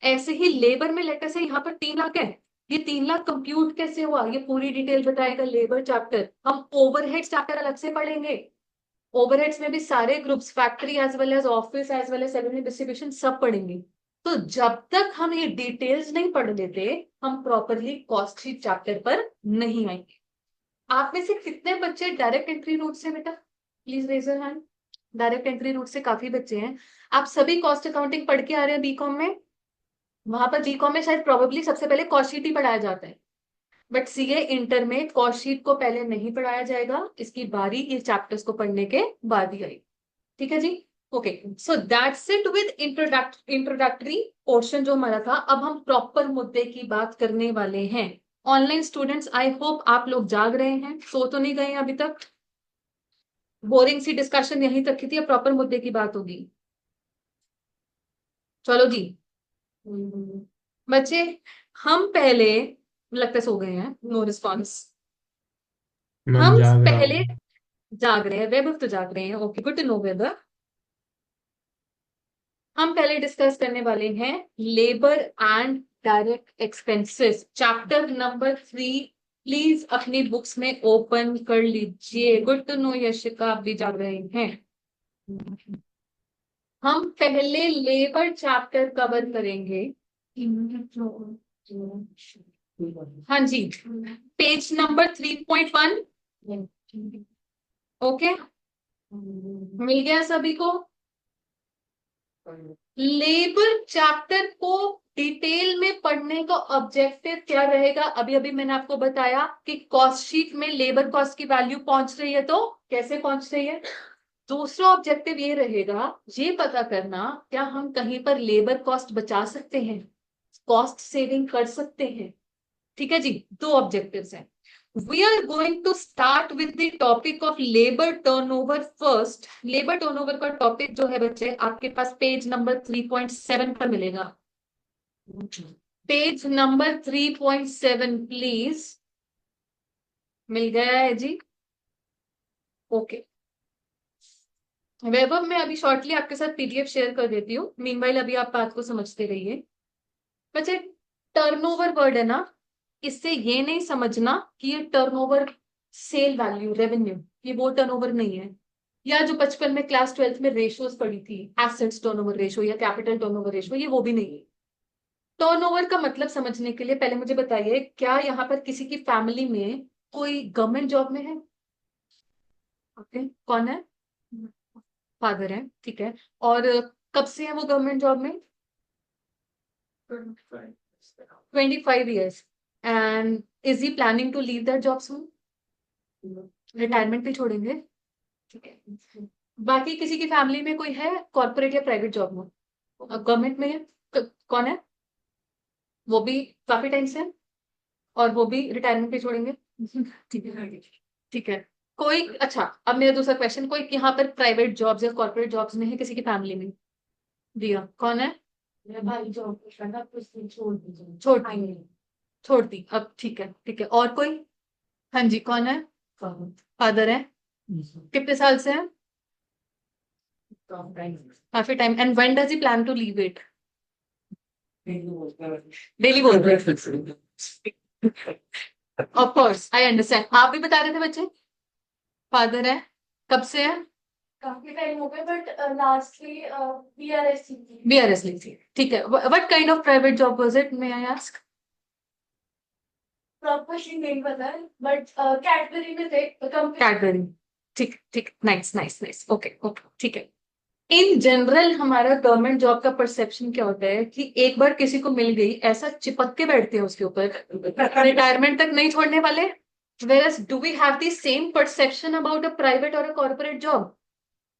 ऐसे ही लेबर में लेटर से यहाँ पर 3 लाख है, ये 3 लाख कंप्यूट कैसे हुआ, ये पूरी डिटेल बताएगा लेबर चैप्टर। हम ओवरहेड्स चैप्टर अलग से पढ़ेंगे, ओवरहेड्स में भी सारे groups, factory as well as office as well as salary distribution सब पढ़ेंगे। तो जब तक हम ये डिटेल्स नहीं पढ़ लेते हम प्रॉपरली कॉस्ट शीट चैप्टर पर नहीं आएंगे। आप में से कितने बच्चे डायरेक्ट एंट्री रूट से, बेटा please raise your hand. Direct entry route से काफी बच्चे हैं। आप सभी कॉस्ट अकाउंटिंग पढ़ के आ रहे हैं बीकॉम में, वहां पर बीकॉम में शायद प्रोबेबली सबसे पहले कॉस्ट शीट ही पढ़ाया जाता है, बट सीए इंटर में कॉस्ट शीट को पहले नहीं पढ़ाया जाएगा, इसकी बारी ये चैप्टर्स को पढ़ने के बाद ही आएगी। ठीक है जी, okay. So that's it with introductory portion जो हमारा था। अब हम प्रॉपर मुद्दे की बात करने वाले हैं। ऑनलाइन स्टूडेंट्स, आई होप आप लोग जाग रहे हैं, सो तो नहीं गए हैं अभी तक। बोरिंग सी डिस्कशन यहीं तक की थी, अब प्रॉपर मुद्दे की बात होगी। चलो जी बच्चे, हम पहले, लगता है सो गए हैं, नो रिस्पॉन्स। मैम हम जाग रहा पहले हूँ। जाग रहे हैं, वैभव तो जाग रहे हैं, ओके गुड टू नो वैभव। हम पहले डिस्कस करने वाले हैं labour and direct expenses, chapter number 3। Please अपनी बुक्स में ओपन कर लीजिए। गुड टू नो यशिका, आप भी जाग रहे हैं। हम पहले लेबर चैप्टर कवर करेंगे। हाँ जी, पेज नंबर 3.1। ओके, मिल गया सभी को। लेबर चैप्टर को डिटेल में पढ़ने का ऑब्जेक्टिव क्या रहेगा, अभी अभी मैंने आपको बताया कि कॉस्ट शीट में लेबर कॉस्ट की वैल्यू पहुंच रही है, तो कैसे पहुंच रही है। दूसरा ऑब्जेक्टिव ये रहेगा, ये पता करना क्या हम कहीं पर लेबर कॉस्ट बचा सकते हैं, कॉस्ट सेविंग कर सकते हैं। ठीक है जी, 2 ऑब्जेक्टिव्स हैं। We are going to start with the topic of labor turnover first. Labour turnover का टॉपिक जो है बच्चे आपके पास पेज नंबर 3.7 पर मिलेगा। पेज नंबर 3.7 प्लीज, मिल गया है जी, ओके। वैभव मैं अभी शॉर्टली आपके साथ पीडीएफ शेयर कर देती हूँ, मीनवाइल अभी आप बात को समझते रहिए। बच्चे टर्नओवर वर्ड है ना, इससे ये नहीं समझना कि ये टर्नओवर सेल वैल्यू रेवेन्यू, ये वो टर्नओवर नहीं है। या जो बचपन में क्लास 12th में रेशियोज पढ़ी थी, एसेट्स टर्नओवर रेशियो या कैपिटल टर्नओवर रेशियो, ये वो भी नहीं है। टर्नओवर का मतलब समझने के लिए पहले मुझे बताइए, क्या यहाँ पर किसी की फैमिली में कोई गवर्नमेंट जॉब में है। ओके, कौन है, फादर है, ठीक है। और कब से है वो गवर्नमेंट जॉब में, 25 years। And is he planning to leave that job soon, retirement पे छोड़ेंगे, ठीक है। बाकी किसी की फैमिली में कोई है कॉर्पोरेट या प्राइवेट जॉब में, गवर्नमेंट में है, कौन है, वो भी काफी टाइम से है, और वो भी रिटायरमेंट पे छोड़ेंगे, ठीक है ठीक है। कोई, अच्छा अब मेरा दूसरा क्वेश्चन, कोई यहाँ पर प्राइवेट जॉब्स या कॉर्पोरेट जॉब्स में है किसी की फैमिली में, दिया कौन है, मेरा भाई जॉब करना, कुछ दिन छोड़ दीजिए। छोड़ दी अब, ठीक है ठीक है। और कोई, हाँ जी कौन है, फादर है, कितने साल से है, काफी time. And when does he plan to leave it, daily बोलते हैं, ऑफ कोर्स आई अंडरस्टैंड। आप भी बता रहे थे बच्चे, फादर है, कब से है, काफी टाइम हो गया, बट लास्टली बीआरएस बीआरएस ली थी, ठीक है। What kind of private job was it, may I ask. Proper नहीं पता है, बट कैडबरी में थे, कैडबरी, ठीक ठीक, nice nice nice, okay okay, ठीक है। इन जनरल हमारा गवर्नमेंट जॉब का परसेप्शन क्या होता है कि एक बार किसी को मिल गई ऐसा चिपक के बैठते हैं उसके ऊपर, रिटायरमेंट तक नहीं छोड़ने वाले। Whereas do we have the same perception about a private or a corporate job?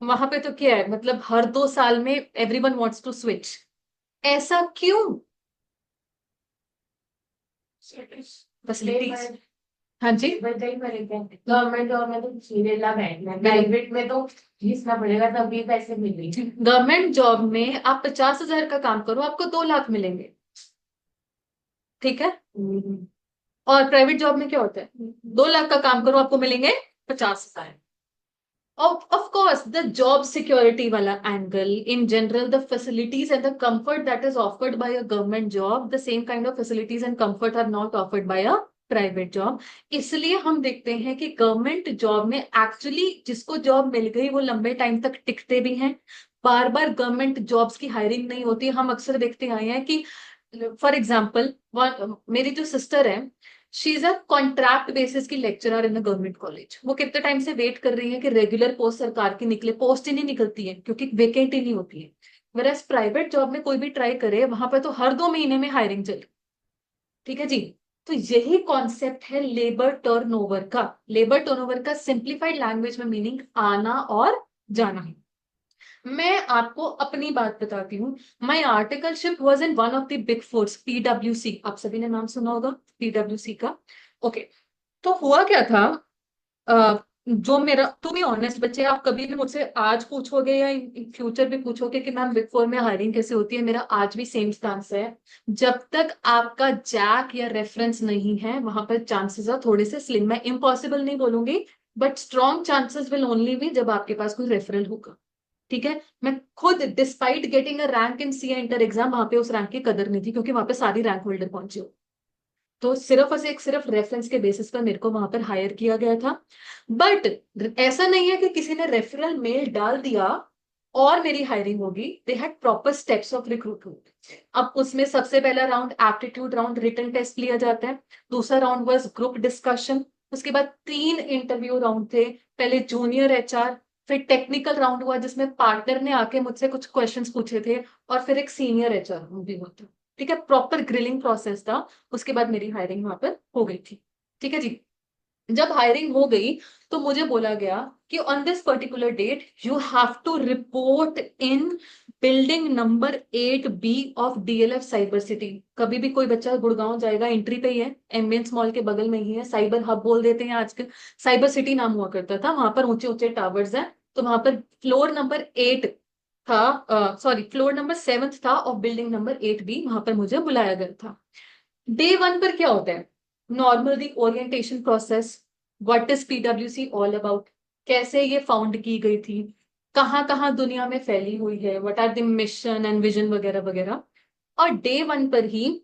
वहां पे तो क्या है, मतलब हर 2 साल में everyone wants to switch, ऐसा क्यों, फैसिलिटीज, हाँ जी। गवर्नमेंट जॉब में तो सीरियला बैठना है, प्राइवेट में तो घिसना पड़ेगा तभी पैसे मिलेंगे। गवर्नमेंट जॉब में आप 50,000 का काम करो, आपको 2 लाख मिलेंगे, ठीक है। और प्राइवेट जॉब में क्या होता है, 2 लाख का काम करो आपको मिलेंगे 50,000. Of course, the job security wala angle, in general, the facilities and the comfort that is offered by a government job, the same kind of facilities and comfort are not offered by a private job. इसलिए हम देखते हैं कि government job में actually जिसको job मिल गई वो लंबे टाइम तक टिकते भी हैं. बार बार गवर्नमेंट जॉब्स की हायरिंग नहीं होती. हम अक्सर देखते आए हैं कि फॉर एग्जाम्पल मेरी जो सिस्टर है, she is a contract basis की lecturer in a government college. वो कितने टाइम से वेट कर रही है कि रेगुलर पोस्ट सरकार की निकले. पोस्ट ही नहीं निकलती है क्योंकि वेकेंट ही नहीं होती है. वरस प्राइवेट जॉब में कोई भी ट्राई करे वहां पर तो हर 2 महीने में हायरिंग चले. ठीक है जी. तो यही कॉन्सेप्ट है लेबर टर्नओवर का. लेबर टर्नओवर का सिंप्लीफाइड लैंग्वेज में मीनिंग आना और जाना है. मैं आपको अपनी बात बताती हूँ. My articleship was in one of the big fours, पीडब्ल्यूसी. आप सभी ने नाम सुना होगा पीडब्ल्यूसी का. ओके. तो हुआ क्या था, जो मेरा, टू बी ऑनेस्ट बच्चे, आप कभी भी मुझसे आज पूछोगे या इन फ्यूचर भी पूछोगे कि मैम बिग फोर में हायरिंग कैसे होती है, मेरा आज भी सेम स्टांस है. जब तक आपका जैक या रेफरेंस नहीं है वहां पर चांसेस है थोड़े से स्लिम. मैं इम्पॉसिबल नहीं बोलूंगी, but strong chances will only be जब आपके पास कोई रेफरल होगा. ठीक है. मैं खुद despite getting a rank in C inter exam, वहां पे उस रैंक की कदर नहीं थी क्योंकि वहां पे सारी रैंक होल्डर पहुंचे हो. तो सिर्फ और सिर्फ रेफरेंस के बेसिस पर मेरे को वहां पर हायर किया गया था. बट ऐसा नहीं है कि किसी ने रेफरल मेल डाल दिया और मेरी हायरिंग होगी. They had proper steps of recruitment. अब उसमें सबसे पहला round aptitude round, written test लिया जाता है. दूसरा राउंड वाज ग्रुप डिस्कशन. उसके बाद 3 इंटरव्यू राउंड थे. पहले जूनियर एचआर, फिर टेक्निकल राउंड हुआ जिसमें पार्टनर ने आके मुझसे कुछ क्वेश्चंस पूछे थे, और फिर एक सीनियर एचआर भी हुआ था. ठीक है. प्रॉपर ग्रिलिंग प्रोसेस था. उसके बाद मेरी हायरिंग वहां पर हो गई थी. ठीक है जी. जब हायरिंग हो गई तो मुझे बोला गया कि on this particular date you have to report in building number 8B of DLF cyber city. कभी भी कोई बच्चा गुड़गांव जाएगा, एंट्री पे ही है, एम्बियंस मॉल के बगल में ही है. साइबर हब बोल देते हैं आजकल, साइबर सिटी नाम हुआ करता था. वहां पर ऊंचे ऊंचे टावर्स हैं. तो वहां पर फ्लोर नंबर 8 था, सॉरी फ्लोर नंबर 7 था और बिल्डिंग नंबर 8B. वहां पर मुझे बुलाया गया था. डे 1 पर क्या होता है, normally orientation process, what is पीडब्ल्यूसी ऑल अबाउट, कैसे ये फाउंड की गई थी, कहाँ कहाँ दुनिया में फैली हुई है, what are the mission and vision वगैरह वगैरह. और डे 1 पर ही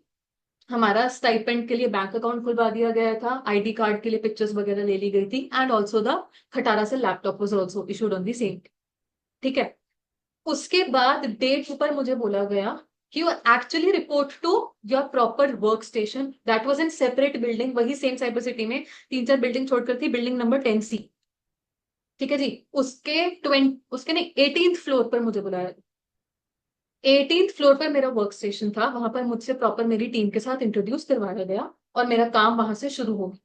हमारा स्टाइपेंड के लिए बैंक अकाउंट खुलवा दिया गया था. आईडी कार्ड के लिए पिक्चर्स वगैरह ले ली गई थी. एंड ऑल्सो द खटारा से laptop was also issued on the same. ठीक है. उसके बाद डे 2 पर मुझे बोला गया कि you actually report to your proper work station. That was in separate building, वही सेम साइबर सिटी में 3-4 बिल्डिंग छोड़कर थी, बिल्डिंग नंबर 10C. ठीक है जी. उसके ने 18th फ्लोर पर मुझे बुलाया. 18th फ्लोर पर मेरा वर्क स्टेशन था. वहां पर मुझसे प्रॉपर मेरी टीम के साथ इंट्रोड्यूस करवाया गया और मेरा काम वहां से शुरू हो गया.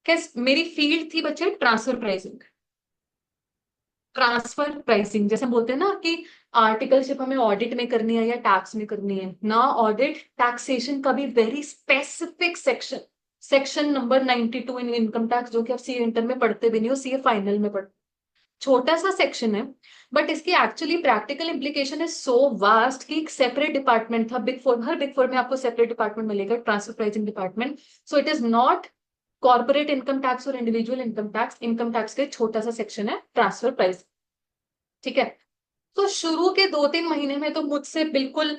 कैसे, मेरी फील्ड थी बच्चे ट्रांसफर प्राइसिंग. ट्रांसफर प्राइसिंग जैसे बोलते हैं ना कि आर्टिकलशिप हमें ऑडिट में करनी है या टैक्स में करनी है ना. ऑडिट टैक्सेशन का भी very specific section, section number 92 इन इनकम टैक्स, जो कि आप सीए इंटर में पढ़ते भी नहीं हो, सीए फाइनल में पढ़ते. छोटा सा सेक्शन है, बट इसकी एक्चुअली प्रैक्टिकल इम्प्लीकेशन है सो वास्ट कि एक सेपरेट डिपार्टमेंट था. बिग फोर, हर बिग फोर में आपको सेपरेट डिपार्टमेंट मिलेगा, transfer pricing department. So it is not corporate income tax और individual income tax. Income tax का छोटा सा सेक्शन है ट्रांसफर प्राइस. ठीक है. तो शुरू के 2-3 महीने में तो मुझसे बिल्कुल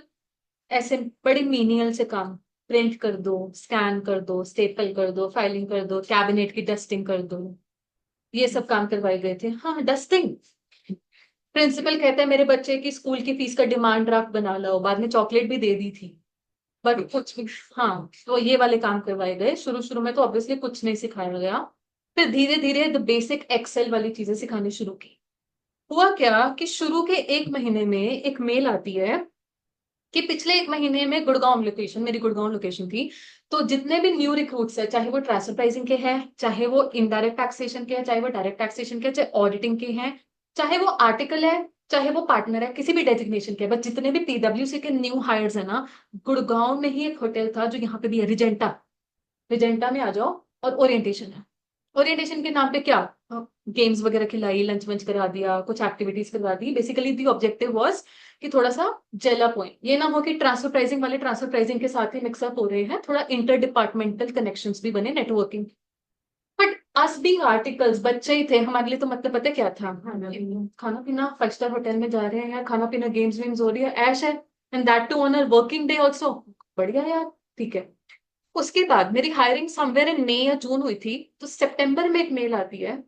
ऐसे बड़े मीनियल से काम, प्रिंट कर दो, स्कैन कर दो, स्टेपल कर दो, फाइलिंग कर दो, कैबिनेट की डस्टिंग कर दो, ये सब काम करवाए गए थे. हाँ, डस्टिंग. प्रिंसिपल कहते हैं मेरे बच्चे की स्कूल की फीस का डिमांड ड्राफ्ट बना लो, बाद में चॉकलेट भी दे दी थी, बट कुछ भी. हाँ, तो ये वाले काम करवाए गए. शुरू शुरू में तो ऑब्वियसली कुछ नहीं सिखाया गया. फिर धीरे धीरे द बेसिक एक्सेल वाली चीजें सिखानी शुरू की. हुआ क्या कि शुरू के 1 महीने में एक मेल आती है कि पिछले 1 महीने में गुड़गांव लोकेशन, मेरी गुड़गांव लोकेशन थी, तो जितने भी न्यू रिक्रूट्स है, चाहे वो ट्रांसफर प्राइसिंग के हैं, चाहे वो इनडायरेक्ट टैक्सेशन के हैं, चाहे वो डायरेक्ट टैक्सेशन के, चाहे ऑडिटिंग के हैं, चाहे वो आर्टिकल है, चाहे वो पार्टनर है, किसी भी डेजिग्नेशन के, बस जितने भी पीडब्ल्यूसी के न्यू हायर्स है ना, गुड़गांव में ही एक होटल था जो यहाँ पे भी है, रिजेंटा. रिजेंटा में आ जाओ और ओरिएंटेशन है. ओरिएंटेशन के नाम पे क्या, गेम्स वगैरह खिलाई, लंच वंच करा दिया, कुछ एक्टिविटीज करवा दी. बेसिकली दी ऑब्जेक्टिव वाज कि थोड़ा सा जेल अप होए, ये ना हो कि ट्रांसफर प्राइसिंग वाले ट्रांसफर प्राइसिंग के साथ ही मिक्सअप हो रहे हैं, थोड़ा इंटर डिपार्टमेंटल कनेक्शंस भी बने, networking. But us being articles, बच्चे ही थे हमारे लिए, तो मतलब पता क्या था, खाना पीना 5 स्टार होटल में जा रहे हैं यार, खाना पीना गेम्स वेम्स हो रही है, ऐश है, and that too on a working day also, बढ़िया यार, ठीक है। उसके बाद मेरी हायरिंग समवेयर इन मई या जून हुई थी, तो सितंबर में एक मेल आती है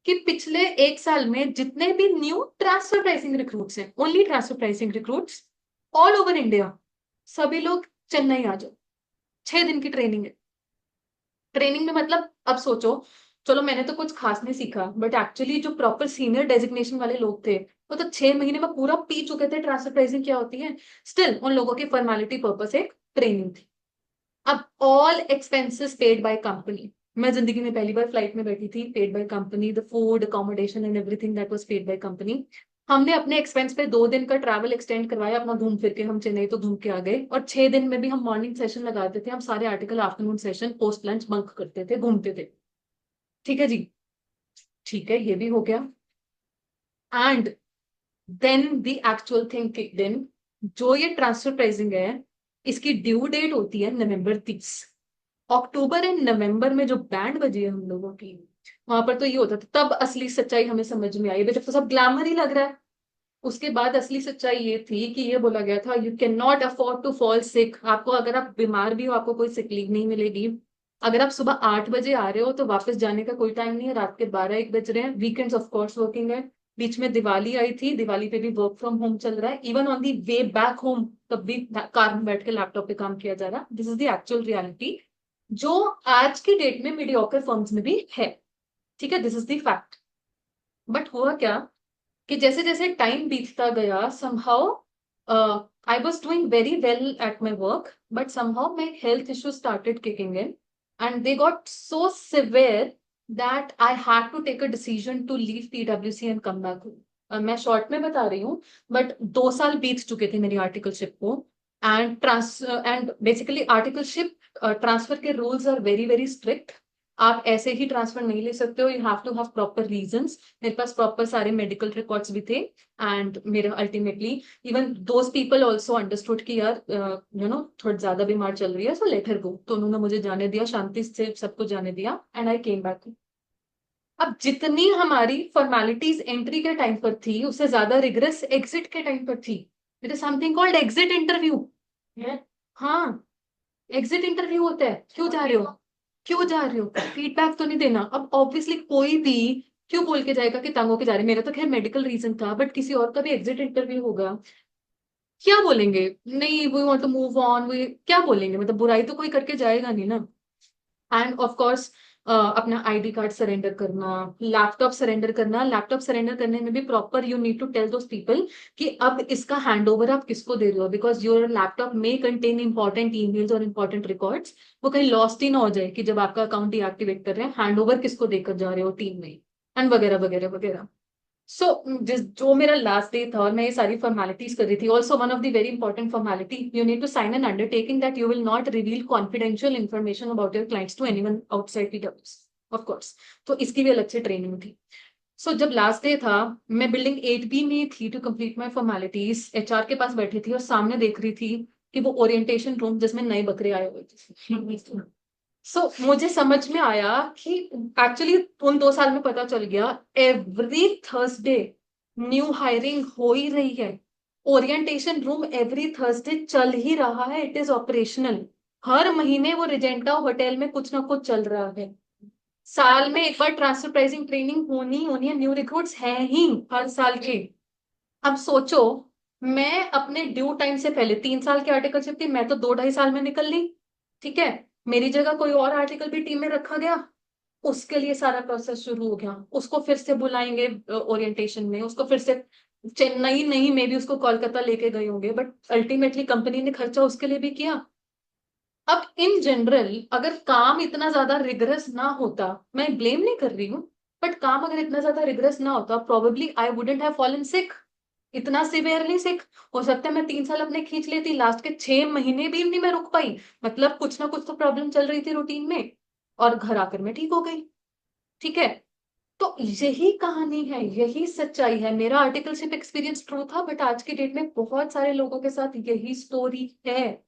कि पिछले 1 साल में जितने भी न्यू ट्रांसफर प्राइसिंग रिक्रूट्स हैं, only transfer pricing recruits all over India, सभी लोग चेन्नई आ जाओ, 6 दिन की ट्रेनिंग है। ट्रेनिंग में मतलब अब सोचो, चलो मैंने तो कुछ खास नहीं सीखा, बट एक्चुअली जो प्रॉपर सीनियर डेजिग्नेशन वाले लोग थे, वो तो 6 महीने में पूरा पी चुके थे ट्रांसफर प्राइसिंग क्या होती है। स्टिल उन लोगों की फॉर्मेलिटी पर्पस एक ट्रेनिंग थी। अब all expenses paid by company, मैं जिंदगी में पहली बार फ्लाइट में बैठी थी, paid by company, the food accommodation and everything that was paid by company. हमने अपने एक्सपेंस पे 2 दिन का ट्रैवल एक्सटेंड करवाया अपना, घूम फिर के हम चेन्नई तो घूम के आ गए, और 6 दिन में भी हम मॉर्निंग सेशन लगाते थे, हम सारे article afternoon session post lunch bunk करते थे, घूमते थे। ठीक है जी, ठीक है, ये भी हो गया। And then the actual thing kicked in. जो ये ट्रांसफर प्राइसिंग है, इसकी ड्यू डेट होती है November 30। अक्टूबर एंड नवंबर में जो बैंड बजी है हम लोगों की, वहां पर तो ये होता था, तब असली सच्चाई हमें समझ में आई, जब तो सब ग्लैमर ही लग रहा है। उसके बाद असली सच्चाई ये थी कि ये बोला गया था, you can not afford to fall sick. आपको अगर आप बीमार भी हो, आपको कोई सिक लीव नहीं मिलेगी। अगर आप सुबह 8 बजे आ रहे हो तो वापस जाने का कोई टाइम नहीं है, रात के 12-1 बज रहे हैं, वीकेंड्स ऑफ कोर्स वर्किंग है। बीच में दिवाली आई थी, दिवाली पे भी वर्क फ्रॉम होम चल रहा है, even on the way back home तब भी कार में बैठ के लैपटॉप पे काम किया जा रहा है। This is the actual reality, जो आज की डेट में मीडियोकर फर्म्स में भी है। ठीक है, this is the fact. But हुआ क्या कि जैसे जैसे टाइम बीतता गया, somehow I was doing very well at my work, but somehow my health issues started kicking in, and they got so severe that I had to take a decision to leave PwC and come back home. मैं short में बता रही हूँ, but 2 साल बीत चुके थे मेरी आर्टिकलशिप को, एंड बेसिकली आर्टिकलशिप ट्रांसफर के rules are very very strict. आप ऐसे ही ट्रांसफर नहीं ले सकते हो, you have to have proper reasons. मेरे पास प्रॉपर सारे मेडिकल रिकॉर्ड्स भी थे, एंड मेरा ultimately even those people also understood कि यार थोड़ा ज्यादा बीमार चल रही है, सो लेट हर गो। तो उन्होंने मुझे जाने दिया, शांति से सबको जाने दिया, एंड आई केम बैक। अब जितनी हमारी फॉर्मेलिटीज एंट्री के टाइम पर थी, उससे ज्यादा रिग्रेस एग्जिट के टाइम पर थी। It is something called exit interview. हाँ, एग्जिट इंटरव्यू होता है। क्यों जा रहे हो, क्यों जा रहे हो, फीडबैक तो नहीं देना। अब ऑब्वियसली कोई भी क्यों बोल के जाएगा कि तंग होके जा रहे, मेरा तो खैर मेडिकल रीजन था, बट किसी और का भी एग्जिट इंटरव्यू होगा, क्या बोलेंगे, नहीं we want to move on, we क्या बोलेंगे, मतलब बुराई तो कोई करके जाएगा नहीं ना। एंड ऑफ कोर्स अपना आईडी कार्ड सरेंडर करना, लैपटॉप सरेंडर करना। लैपटॉप सरेंडर करने में भी proper you need to tell those people कि अब इसका हैंड ओवर आप किसको दे रहे हो, बिकॉज योर लैपटॉप में कंटेन इंपॉर्टेंट ईमेल्स और इंपॉर्टेंट रिकॉर्ड्स, वो कहीं लॉस्ट ही ना हो जाए कि जब आपका अकाउंट डीएक्टिवेट कर रहे हैं, हैंड ओवर किसको देकर जा रहे हो टीम में, एंड वगैरह वगैरह वगैरह। सो जिस जो मेरा लास्ट डे था और मैं ये सारी फॉर्मेलिटीज कर रही थी, also one of the very important formality, you need to sign an undertaking that you will not reveal confidential information about your clients to anyone outside पीडब्ल्यूसी, ऑफ कोर्स। तो इसकी भी अलग से ट्रेनिंग थी। सो जब लास्ट डे था, मैं बिल्डिंग 8B में थी to complete my formalities, HR के पास बैठी थी और सामने देख रही थी कि वो ओरिएंटेशन रूम जिसमें नए बकरे आए हुए थे। मुझे समझ में आया कि एक्चुअली उन 2 साल में पता चल गया, एवरी थर्सडे न्यू हायरिंग हो ही रही है, ओरिएंटेशन रूम एवरी थर्सडे चल ही रहा है, इट इज ऑपरेशनल। हर महीने वो रिजेंटा होटल में कुछ ना कुछ चल रहा है। साल में एक बार ट्रांसफर प्राइसिंग ट्रेनिंग होनी होनी है, न्यू रिक्रूट्स हैं ही हर साल के। अब सोचो, मैं अपने ड्यू टाइम से पहले 3 साल की आर्टिकलशिप थी, मैं तो 2-2.5 साल में निकल ली। ठीक है, मेरी जगह कोई और आर्टिकल भी टीम में रखा गया, उसके लिए सारा प्रोसेस शुरू हो गया, उसको फिर से बुलाएंगे ओरिएंटेशन में, उसको फिर से चेन्नई नहीं, मे भी उसको कोलकाता लेके गए होंगे, बट अल्टीमेटली कंपनी ने खर्चा उसके लिए भी किया। अब इन जनरल अगर काम इतना ज्यादा रिगरस ना होता, मैं ब्लेम नहीं कर रही हूँ, बट काम अगर इतना ज्यादा रिगरस ना होता, probably I wouldn't have fallen sick, इतना सिवियरली सिक। हो सकता है मैं 3 साल अपने खींच लेती, लास्ट के 6 महीने भी नहीं मैं रुक पाई, मतलब कुछ ना कुछ तो प्रॉब्लम चल रही थी रूटीन में, और घर आकर मैं ठीक हो गई। ठीक है, तो यही कहानी है, यही सच्चाई है। मेरा आर्टिकलशिप एक्सपीरियंस ट्रू था, बट आज की डेट में बहुत सारे लोगों के साथ यही स्टोरी है।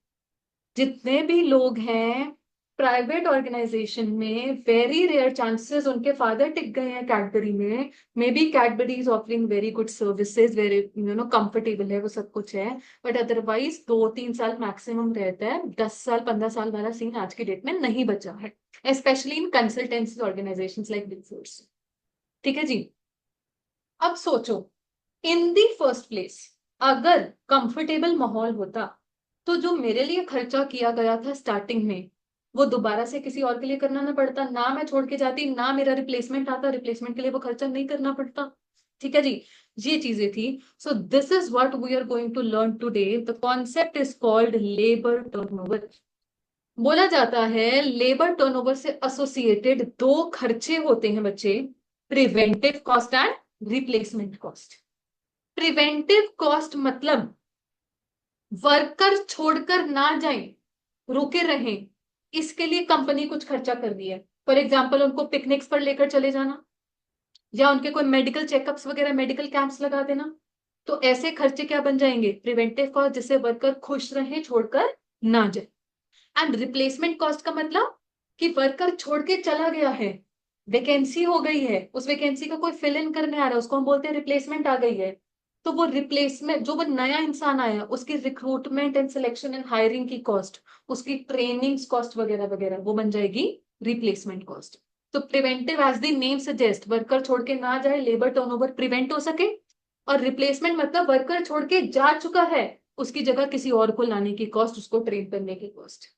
जितने भी लोग हैं प्राइवेट ऑर्गेनाइजेशन में, वेरी रेयर चांसेस उनके फादर टिक गए हैं कैडबरी में। May be Cadbury is offering very good services, very comfortable है, वो सब कुछ है, बट अदरवाइज 2-3 साल मैक्सिमम रहता है। 10 साल 15 साल वाला सीन आज की डेट में नहीं बचा है, specially in consultancy organisations like big force. ठीक है जी। अब सोचो, इन दी फर्स्ट प्लेस अगर कंफर्टेबल माहौल होता तो जो मेरे लिए खर्चा किया गया था स्टार्टिंग में, वो दोबारा से किसी और के लिए करना ना पड़ता, ना मैं छोड़ के जाती, ना मेरा रिप्लेसमेंट आता, रिप्लेसमेंट के लिए वो खर्चा नहीं करना पड़ता। ठीक है जी, ये चीजें थी। So this is what we are going to learn today. The concept is called labour turnover. बोला जाता है लेबर टर्नओवर से एसोसिएटेड दो खर्चे होते हैं बच्चे, preventive cost and replacement cost. Preventive cost मतलब वर्कर छोड़कर ना जाएं, रुके रहें, इसके लिए कंपनी कुछ खर्चा कर रही है। फॉर एग्जाम्पल उनको पिकनिक्स पर लेकर चले जाना, या उनके कोई मेडिकल चेकअप्स वगैरह, मेडिकल कैंप्स लगा देना। तो ऐसे खर्चे क्या बन जाएंगे? प्रिवेंटिव कॉस्ट, जिससे वर्कर खुश रहे, छोड़कर ना जाए। एंड रिप्लेसमेंट कॉस्ट का मतलब कि वर्कर छोड़ के चला गया है, वैकेंसी हो गई है, उस वैकेंसी का कोई फिल इन करने आ रहा है, उसको हम बोलते हैं रिप्लेसमेंट आ गई है। तो वो रिप्लेसमेंट, जो वो नया इंसान आया, उसकी recruitment and selection and hiring की कॉस्ट, उसकी ट्रेनिंग कॉस्ट वगैरह वगैरह, वो बन जाएगी रिप्लेसमेंट कॉस्ट। तो preventive as the name suggest, worker छोड़ के ना जाए, लेबर टर्नओवर प्रिवेंट हो सके। और रिप्लेसमेंट मतलब वर्कर छोड़ के जा चुका है, उसकी जगह किसी और को लाने की कॉस्ट, उसको ट्रेन करने की कॉस्ट।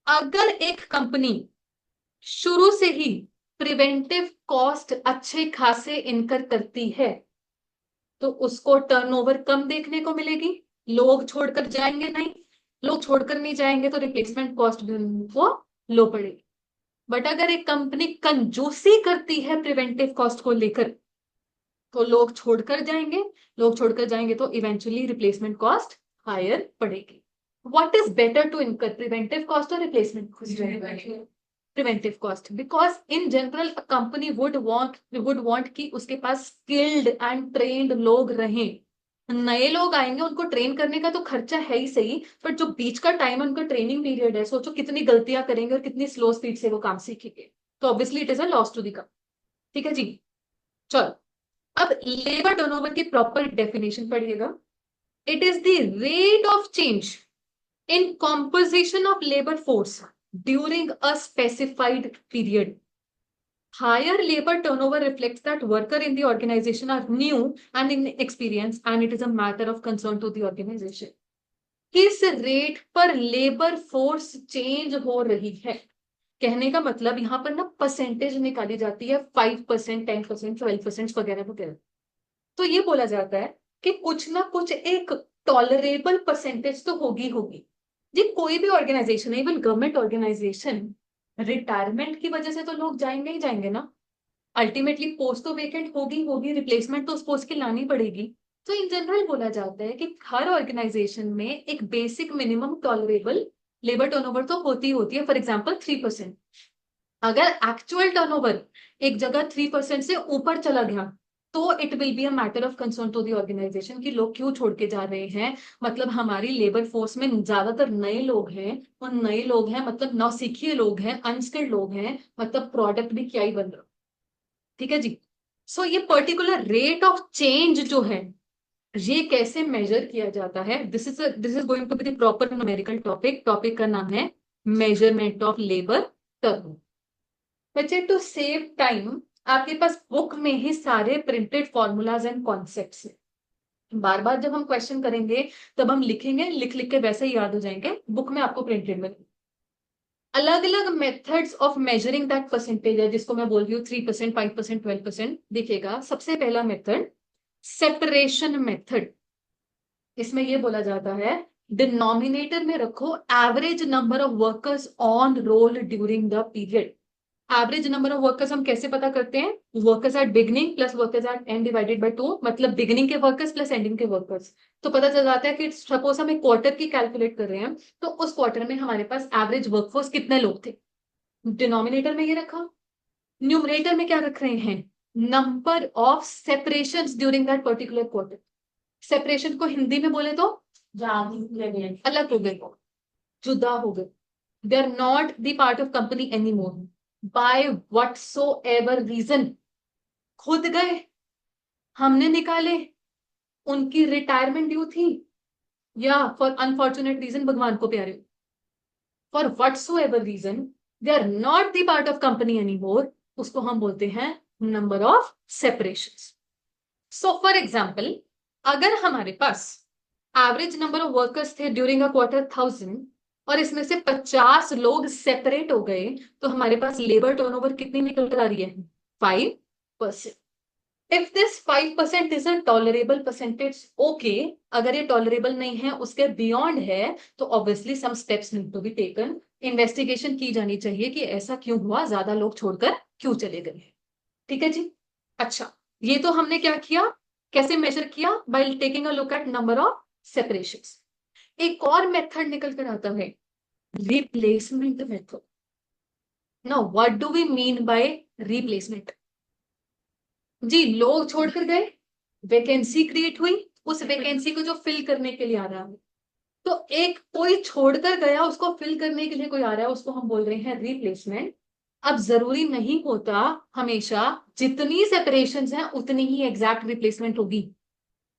अगर एक कंपनी शुरू से ही प्रिवेंटिव कॉस्ट अच्छे खासे इनकर करती है, तो उसको टर्नओवर कम देखने को मिलेगी, लोग छोड़कर जाएंगे नहीं, लोग छोड़कर नहीं जाएंगे तो रिप्लेसमेंट कॉस्ट भी उनको लो पड़ेगी। बट अगर एक कंपनी कंजूसी करती है प्रिवेंटिव कॉस्ट को लेकर, तो लोग छोड़कर जाएंगे, लोग छोड़कर जाएंगे तो इवेंचुअली रिप्लेसमेंट कॉस्ट हायर पड़ेगी। What is better to incur, preventive cost और replacement cost? Preventive cost, because in general a company would want कि उसके पास स्किल्ड एंड ट्रेन्ड लोग रहें। नए लोग आएंगे, उनको ट्रेन करने का तो खर्चा है ही सही, पर जो बीच का टाइम है, उनका ट्रेनिंग पीरियड है, सोचो कितनी गलतियां करेंगे और कितनी स्लो स्पीड से वो काम सीखेंगे, तो obviously it is a loss to the company. ठीक है जी, चलो अब लेबर टर्नओवर की प्रॉपर डेफिनेशन पढ़िएगा। It is the rate of change in composition of labor force during a specified period. Higher labor turnover reflects that workers in the organization are new and inexperienced, and it is a matter of concern to the organization. किस rate पर labour force change हो रही है, कहने का मतलब यहाँ पर ना परसेंटेज निकाली जाती है, 5%, 10%, 12% वगैरह वगैरह। तो ये बोला जाता है कि कुछ ना कुछ एक टॉलरेबल परसेंटेज तो होगी होगी जी। कोई भी ऑर्गेनाइजेशन है, इवन गवर्नमेंट ऑर्गेनाइजेशन, रिटायरमेंट की वजह से तो लोग जाएंगे ही जाएंगे ना। अल्टीमेटली पोस्ट तो वेकेंट होगी होगी, रिप्लेसमेंट तो उस पोस्ट की लानी पड़ेगी। तो इन जनरल बोला जाता है कि हर ऑर्गेनाइजेशन में एक basic minimum tolerable labour turnover तो होती है। For example 3%। अगर एक्चुअल टर्नओवर एक जगह 3% से ऊपर चला गया, तो it will be a matter of concern to the organisation कि लोग क्यों छोड़ के जा रहे हैं। मतलब हमारी लेबर फोर्स में ज्यादातर नए लोग हैं, और नए लोग हैं मतलब नौसिखिए लोग हैं, अनस्किल्ड लोग हैं, मतलब प्रोडक्ट भी क्या ही बन रहा। ठीक है जी। सो ये पर्टिकुलर रेट ऑफ चेंज जो है, ये कैसे मेजर किया जाता है? This is going to be the proper numerical topic. Topic का नाम है मेजरमेंट ऑफ लेबर टर्न। बच्चे टू सेव टाइम, आपके पास बुक में ही सारे प्रिंटेड फॉर्मूलाज एंड कॉन्सेप्ट्स हैं। बार बार जब हम क्वेश्चन करेंगे तब हम लिखेंगे, लिख लिख के वैसे ही याद हो जाएंगे, बुक में आपको प्रिंटेड में। अलग अलग methods of measuring that percentage है, जिसको मैं बोल रही हूँ 3%, 5%, 12%। देखिएगा, सबसे पहला मेथड सेपरेशन मेथड। इसमें यह बोला जाता है डिनोमिनेटर में रखो average number of workers on roll during the period. Average number of workers हम कैसे पता करते हैं? Workers at beginning plus workers at end divided by 2, मतलब बिगनिंग के वर्कर्स प्लस एंडिंग के वर्कर्स। तो पता चल जाता है कि सपोज हम एक क्वार्टर की कैलकुलेट कर रहे हैं, तो उस क्वार्टर में हमारे पास एवरेज वर्कफोर्स कितने लोग थे, डिनोमिनेटर में ये रखा। न्यूमरेटर में क्या रख रहे हैं? Number of separations during that particular quarter. Separation को हिंदी में बोले तो अलग हो गए, जुदा हो गए, they are not the part of company any more by whatsoever reason. खुद गए, हमने निकाले, उनकी रिटायरमेंट ड्यू थी, या फॉर अनफॉर्चुनेट रीजन भगवान को प्यारे, for whatsoever reason they are not the part of company any more, उसको हम बोलते हैं number of separations. So for example, अगर हमारे पास एवरेज नंबर ऑफ वर्कर्स थे ड्यूरिंग अ क्वार्टर 1000 और इसमें से 50 लोग सेपरेट हो गए, तो हमारे पास लेबर टर्नओवर कितनी निकल कर आ रही है? 5%। If this 5% is a tolerable percentage, okay. अगर ये टॉलरेबल नहीं है, उसके बियॉन्ड है, तो obviously some steps need to be taken. Investigation की जानी चाहिए कि ऐसा क्यों हुआ, ज्यादा लोग छोड़कर क्यों चले गए। ठीक है जी। अच्छा, ये तो हमने क्या किया, कैसे मेजर किया? By taking a look at number of separations. एक और मेथड निकल कर आता है, replacement method. Now what do we mean by replacement? जी, लोग छोड़कर गए, वैकेंसी क्रिएट हुई, उस वैकेंसी को जो फिल करने के लिए आ रहा है, तो एक कोई छोड़कर गया, उसको फिल करने के लिए कोई आ रहा है, उसको हम बोल रहे हैं रिप्लेसमेंट। अब जरूरी नहीं होता हमेशा जितनी सेपरेशंस हैं उतनी ही एग्जैक्ट रिप्लेसमेंट होगी।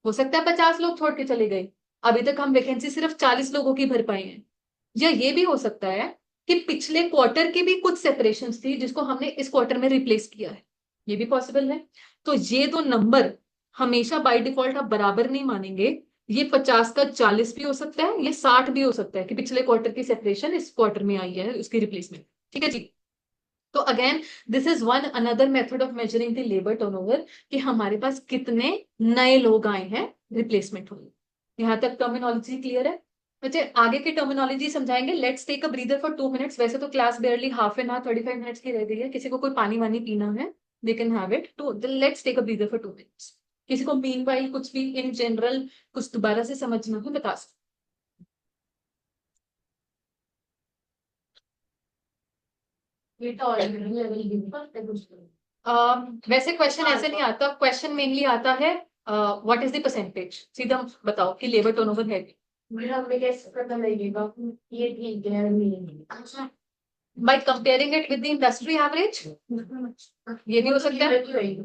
हो सकता है 50 लोग छोड़ के चले गए, अभी तक हम वैकेंसी सिर्फ 40 लोगों की भर पाए हैं। या ये भी हो सकता है कि पिछले क्वार्टर की भी कुछ सेपरेशंस थी जिसको हमने इस क्वार्टर में रिप्लेस किया है, ये भी पॉसिबल है। तो ये दो नंबर हमेशा बाय डिफॉल्ट आप बराबर नहीं मानेंगे। ये 50 का 40 भी हो सकता है, ये 60 भी हो सकता है कि पिछले क्वार्टर की सेपरेशन इस क्वार्टर में आई है, उसकी रिप्लेसमेंट। ठीक है जी। तो again this is one another method of measuring the labour turnover, कि हमारे पास कितने नए लोग आए हैं रिप्लेसमेंट होने। यहां तक टर्मिनोलॉजी क्लियर है? बच्चे आगे की टर्मिनोलॉजी समझाएंगे। Let's take a breather for 2 minutes. वैसे तो class barely half an hour 35 minutes की रह गई है। किसी को कोई पानी वानी पीना है, दे कैन हैव इट। तो let's take a breather for 2 minutes. किसी को मीन वाइल कुछ भी इन जनरल कुछ दोबारा से समझना है, बता सकते। वैसे क्वेश्चन ऐसे नहीं आता, क्वेश्चन मेनली आता है व्हाट इज द परसेंटेज। सीधा बताओ कि लेबर टर्नओवर है। हमें कैसे पता लगेगा ये ठीक है नहीं? अच्छा, by comparing it with the industry average, ये भी हो सकता है।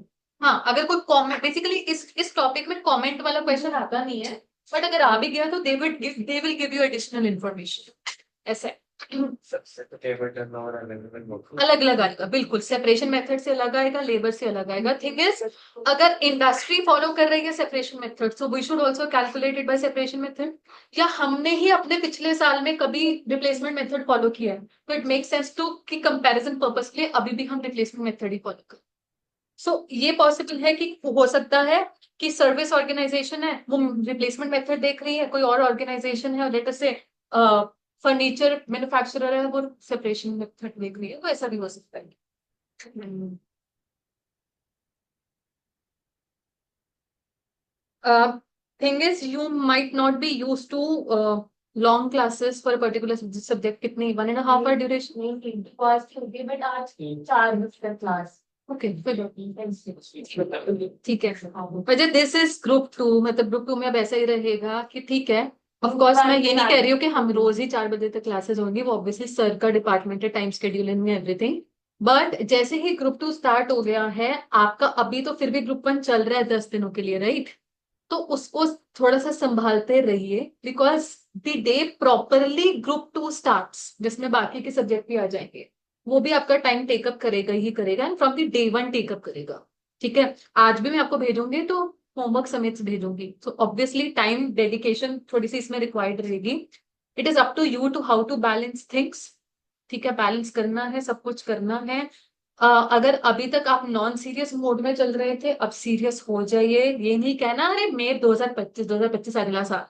हाँ, अगर कोई कमेंट, बेसिकली इस टॉपिक में कमेंट वाला क्वेश्चन आता नहीं है, बट अगर आ भी गया तो they will give you additional information. ऐसा है, अलग अलग आएगा, बिल्कुल सेपरेशन मेथड से अलग आएगा, लेबर से अलग आएगा। थिंग इज, अगर इंडस्ट्री फॉलो कर रही है separation method, so we should also calculate it by separation method. या हमने ही अपने पिछले साल में कभी रिप्लेसमेंट मेथड फॉलो किया है, तो इट मेक सेंस टू कि कंपैरिजन पर्पस के लिए अभी भी हम रिप्लेसमेंट मेथड ही फॉलो करें। सो ये पॉसिबल है कि हो सकता है कि सर्विस ऑर्गेनाइजेशन है, वो रिप्लेसमेंट मेथड देख रही है, कोई और ऑर्गेनाइजेशन है, लेट अस से फर्नीचर मैन्युफैक्चरर है, वो सेपरेशन मेथड देख रही है, तो ऐसा भी हो सकता है। Thing is, you might not be use to long classes for particular subject. कितनी 1.5 आवर ड्यूरेशन? बट आज 4 बजे तक क्लास। ओके, ठीक है। वजह दिस इज ग्रुप 2, मतलब ग्रुप 2 में अब ऐसा ही रहेगा कि ठीक है। ऑफ कोर्स मैं ये नहीं कह रही हूँ कि हम रोज ही 4 बजे तक क्लासेस होंगी, वो ऑब्वियसली सर का डिपार्टमेंट है, टाइम शेड्यूलिंग में एवरीथिंग। बट जैसे ही ग्रुप 2 स्टार्ट हो गया है आपका, अभी तो फिर भी ग्रुप 1 चल रहा है 10 दिनों के लिए, राइट? तो उसको थोड़ा सा संभालते रहिए, because the day properly group 2 starts, जिसमें बाकी के सब्जेक्ट भी आ जाएंगे, वो भी आपका टाइम टेकअप करेगा ही करेगा, and from the day 1 take up करेगा। ठीक है, आज भी मैं आपको भेजूंगी तो होमवर्क समेत भेजूंगी, तो ऑब्वियसली टाइम डेडिकेशन थोड़ी सी इसमें रिक्वायर्ड रहेगी। It is up to you to how to balance things. ठीक है, बैलेंस करना है, सब कुछ करना है। अगर अभी तक आप नॉन सीरियस मोड में चल रहे थे, अब सीरियस हो जाइए। ये नहीं कहना अरे मई 2025 अगला साल,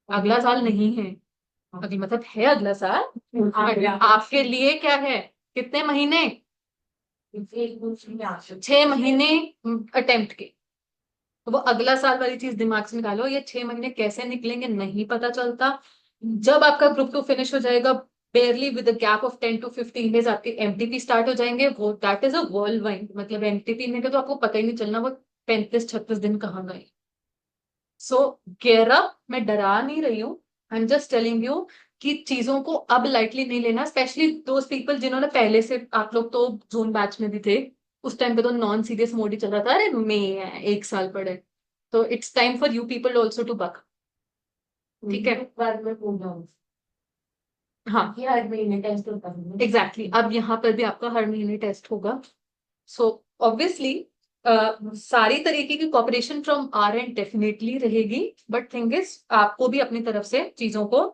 अगला साल नहीं है, अगला मतलब है अगला साल। आपके लिए क्या है, कितने महीने? 6 महीने अटेम्प्ट के। तो वो अगला साल वाली चीज दिमाग से निकालो। ये 6 महीने कैसे निकलेंगे नहीं पता चलता। जब आपका ग्रुप 2 फिनिश हो जाएगा, बेयरली with gap of 10 to 15 days आपके एमटीपी स्टार्ट हो जाएंगे। वो that is a world wide, मतलब एमटीपी में तो आपको पता ही नहीं चलना वो 35-36 दिन कहाँ गए। सो गेयर अप, मैं डरा नहीं रही हूँ, I am just telling you कि चीजों को अब लाइटली नहीं लेना, स्पेशली दोज पीपल जिन्होंने पहले से, आप लोग तो जून बैच में भी थे, उस टाइम पे तो नॉन सीरियस मोड ही चल रहा था, अरे मई है 1 साल पड़े, तो it's time for you people also to buck. ठीक है, बाद में पूछ जाऊँ हाँ कि हर महीने टेस्ट होता है। एग्जैक्टली अब यहाँ पर भी आपका हर महीने टेस्ट होगा। सो ऑब्वियसली सारी तरीके की cooperation from our end definitely रहेगी, बट थिंग इज आपको भी अपनी तरफ से चीजों को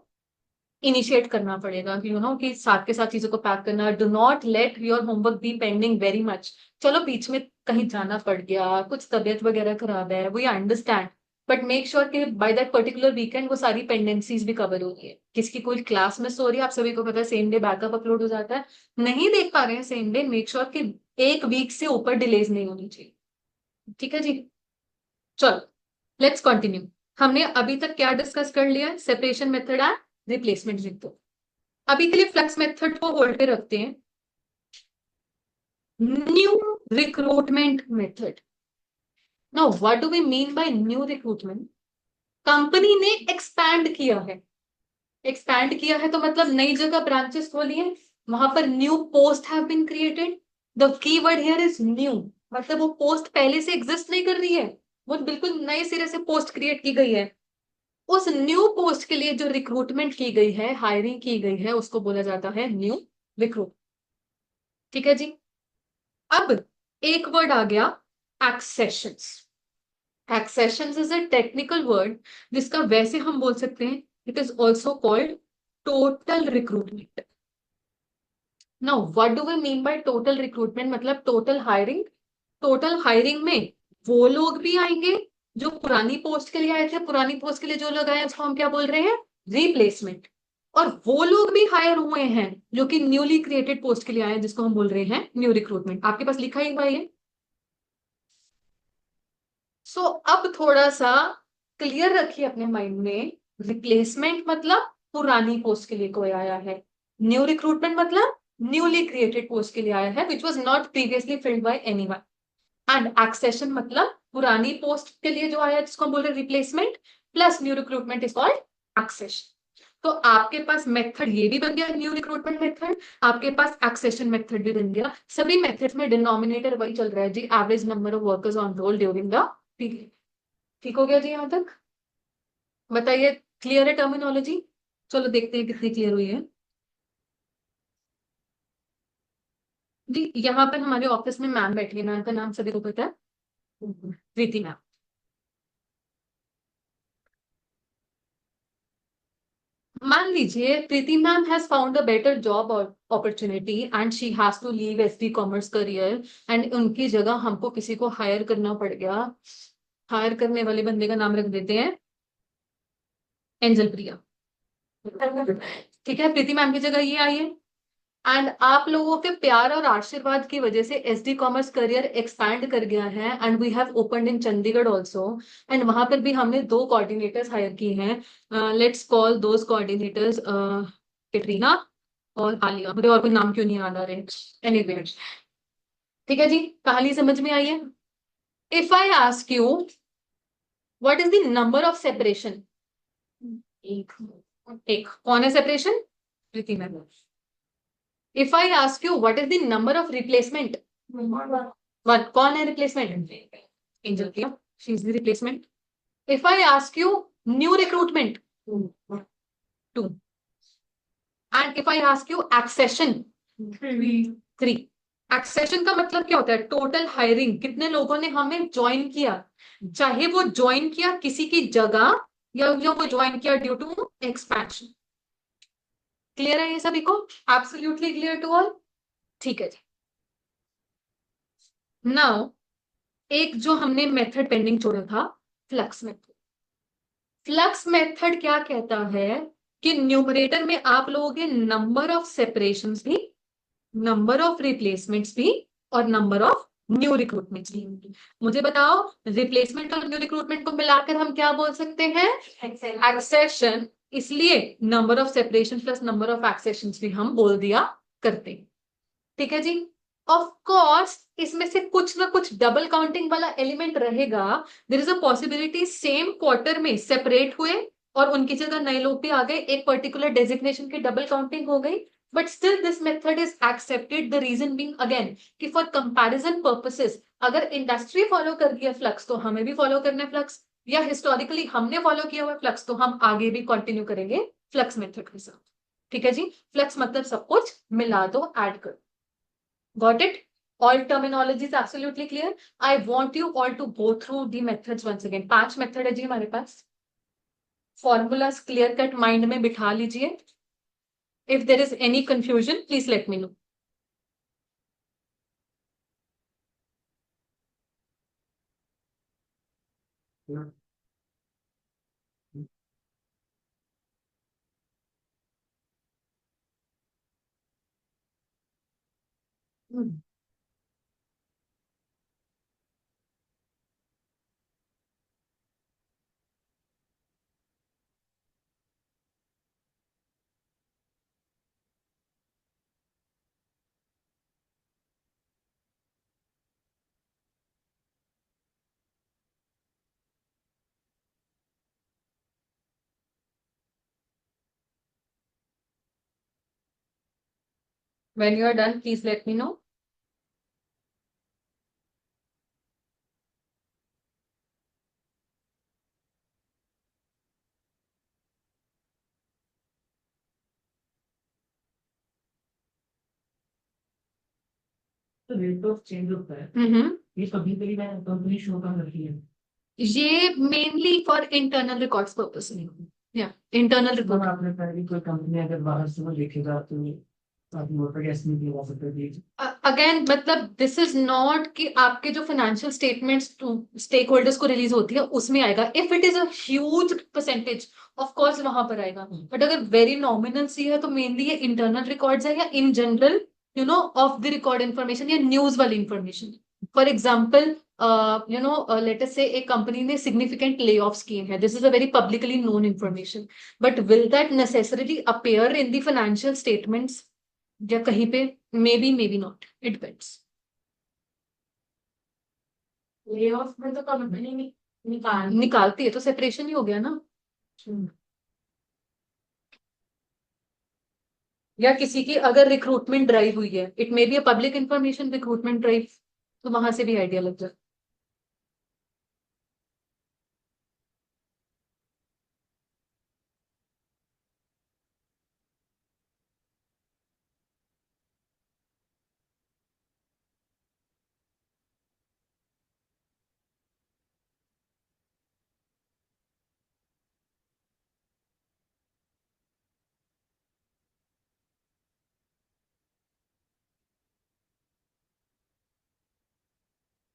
इनिशिएट करना पड़ेगा, कि यू नो कि साथ के साथ चीजों को पैक करना। Do not let your homework be pending very much. चलो बीच में कहीं जाना पड़ गया, कुछ तबीयत वगैरह खराब है, we understand, but make sure कि बाय दैट पर्टिकुलर वीकेंड वो सारी पेंडेंसीज भी कवर हो रही है। किसकी कोई क्लास मिस हो रही है, आप सभी को पता है सेम डे बैकअप अपलोड हो जाता है, नहीं देख पा रहे हैं सेम डे, मेक श्योर कि 1 वीक से ऊपर डिलेज नहीं होनी चाहिए। ठीक है जी, चलो लेट्स कंटिन्यू। हमने अभी तक क्या डिस्कस कर लिया? Separation method and replacement method. अभी के लिए फ्लक्स मेथड को होल्ड पे रखते हैं। New recruitment method. Now what do we mean by new recruitment? Company ने एक्सपैंड किया है, एक्सपैंड किया है तो मतलब नई जगह ब्रांचेस खोली है, वहां पर new post have been created. The keyword here is new, मतलब वो पोस्ट पहले से एग्जिस्ट नहीं कर रही है, वो बिल्कुल नए सिरे से पोस्ट क्रिएट की गई है। उस न्यू पोस्ट के लिए जो रिक्रूटमेंट की गई है, हायरिंग की गई है, उसको बोला जाता है न्यू रिक्रूट। ठीक है जी, अब एक वर्ड आ गया, accessions. Accessions is a technical word जिसका वैसे हम बोल सकते हैं it is also called total recruitment. Now what do we mean by total recruitment? मतलब टोटल हायरिंग। टोटल हायरिंग में वो लोग भी आएंगे जो पुरानी पोस्ट के लिए आए थे, पुरानी पोस्ट के लिए जो लोग आए उसको हम क्या बोल रहे हैं? रिप्लेसमेंट। और वो लोग भी हायर हुए हैं जो कि न्यूली क्रिएटेड पोस्ट के लिए आए हैं, जिसको हम बोल रहे हैं न्यू रिक्रूटमेंट। आपके पास लिखा ही भाई है। सो अब थोड़ा सा क्लियर रखिए अपने माइंड में, रिप्लेसमेंट मतलब पुरानी पोस्ट के लिए कोई आया है, न्यू रिक्रूटमेंट मतलब न्यूली क्रिएटेड पोस्ट के लिए आया है which was not previously filled by anyone. And accession मतलब पुरानी पोस्ट के लिए जो आया जिसको हम बोल रहे हैं replacement, plus new recruitment is called accession. तो आपके पास मेथड ये भी बन गया न्यू रिक्रूटमेंट मेथड, आपके पास एक्सेशन मेथड भी बन गया। सभी मेथड्स में डिनोमिनेटर वही चल रहा है जी, average number of workers on roll during the period. ठीक हो गया जी यहां तक? बताइए क्लियर है टर्मिनोलॉजी? चलो देखते हैं कितनी क्लियर हुई है जी। यहाँ पर हमारे ऑफिस में मैम बैठी है, मैम का नाम सभी को पता है, प्रीति मैम। मान लीजिए Preeti ma'am has found a better job opportunity and she has to leave SD commerce career, and उनकी जगह हमको किसी को हायर करना पड़ गया। हायर करने वाले बंदे का नाम रख देते हैं एंजल प्रिया। ठीक है, प्रीति मैम की जगह ये आई है, एंड आप लोगों के प्यार और आशीर्वाद की वजह से एसडी कॉमर्स करियर एक्सपैंड कर गया है, and we have opened in Chandigarh also. And वहां पर भी हमने 2 कोऑर्डिनेटर्स हायर की हैं। Let's call those coordinators Katrina और आलिया। मुझे और कोई नाम क्यों नहीं याद आ रहे, एनीवे। ठीक है जी, कहानी समझ में आई है? If I ask you what is the number of separation? एक। एक कौन है separation? Preeti ma'am. If I ask you what is the number of replacement? One. कौन है replacement? Angel Priya. She is the replacement. If I ask you new recruitment? 2. And if I ask you accession? 3. Accession का मतलब क्या होता है? Total hiring, कितने लोगों ने हमें ज्वाइन किया, चाहे वो ज्वाइन किया किसी की जगह या वो ज्वाइन किया ड्यू टू एक्सपेंशन। क्लियर है ये सभी को? Absolutely clear to all? ठीक है जी। नाउ एक जो हमने मेथड पेंडिंग छोड़ा था, फ्लक्स मेथड। फ्लक्स मेथड क्या कहता है कि न्यूमरेटर में आप लोगों के नंबर ऑफ सेपरेशंस भी, नंबर ऑफ रिप्लेसमेंट्स भी, और नंबर ऑफ न्यू रिक्रूटमेंट्स भी। मुझे बताओ रिप्लेसमेंट और न्यू रिक्रूटमेंट को मिलाकर हम क्या बोल सकते हैं? एक्सेशन। इसलिए number of separation plus number of accessions भी हम बोल दिया करते हैं। ठीक है जी। ऑफ कोर्स इसमें से कुछ ना कुछ डबल काउंटिंग वाला एलिमेंट रहेगा। There is a possibility same quarter में सेपरेट हुए और उनकी जगह नए लोग भी आ गए, एक पर्टिकुलर डेजिग्नेशन की डबल काउंटिंग हो गई, but still this method is accepted. The reason being again कि फॉर कंपैरिजन पर्पसेस अगर इंडस्ट्री फॉलो कर रही है फ्लक्स तो हमें भी फॉलो करना है फ्लक्स, या हिस्टोरिकली हमने फॉलो किया हुआ फ्लक्स तो हम आगे भी कंटिन्यू करेंगे फ्लक्स मेथड के साथ। ठीक है जी। फ्लक्स मतलब सब कुछ मिला दो, ऐड कर। Got it? All terminology is absolutely clear. I want you all to go through the methods once again. 5 method है जी हमारे पास। फॉर्मूलाज क्लियर कट माइंड में बिठा लीजिए। If there is any confusion please let me know. When you are done, please let me know. तो rate of change होता है, ये कभी कभी मैं कंपनी शो कर रही है। ये mainly for internal records purpose या इंटरनल तो रिकॉर्ड। आपने पहले कोई कंपनी अगर बाहर से वो देखेगा तो आप वो पर कैसे नहीं लगा सकते। अगेन मतलब दिस इज नॉट कि आपके जो फाइनेंशियल स्टेटमेंट्स स्टेक होल्डर्स को रिलीज होती है उसमें आएगा। If it is a huge percentage of course वहां पर आएगा, बट अगर वेरी नॉमिनल सी है तो मेनली ये इंटरनल रिकॉर्ड्स है या in general of the record information या न्यूज वाली information. For example let us से एक कंपनी ने सिग्निफिकेंट ले ऑफ्स किए हैं, this is a very publicly known information, but will that necessarily appear in the financial statements या कहीं पे? May be not, it depends. Lay off में तो कंपनी निकालती है तो सेपरेशन ही हो गया ना। या किसी की अगर रिक्रूटमेंट ड्राइव हुई है, it may be a public information recruitment drive, तो वहां से भी आइडिया लग जाए।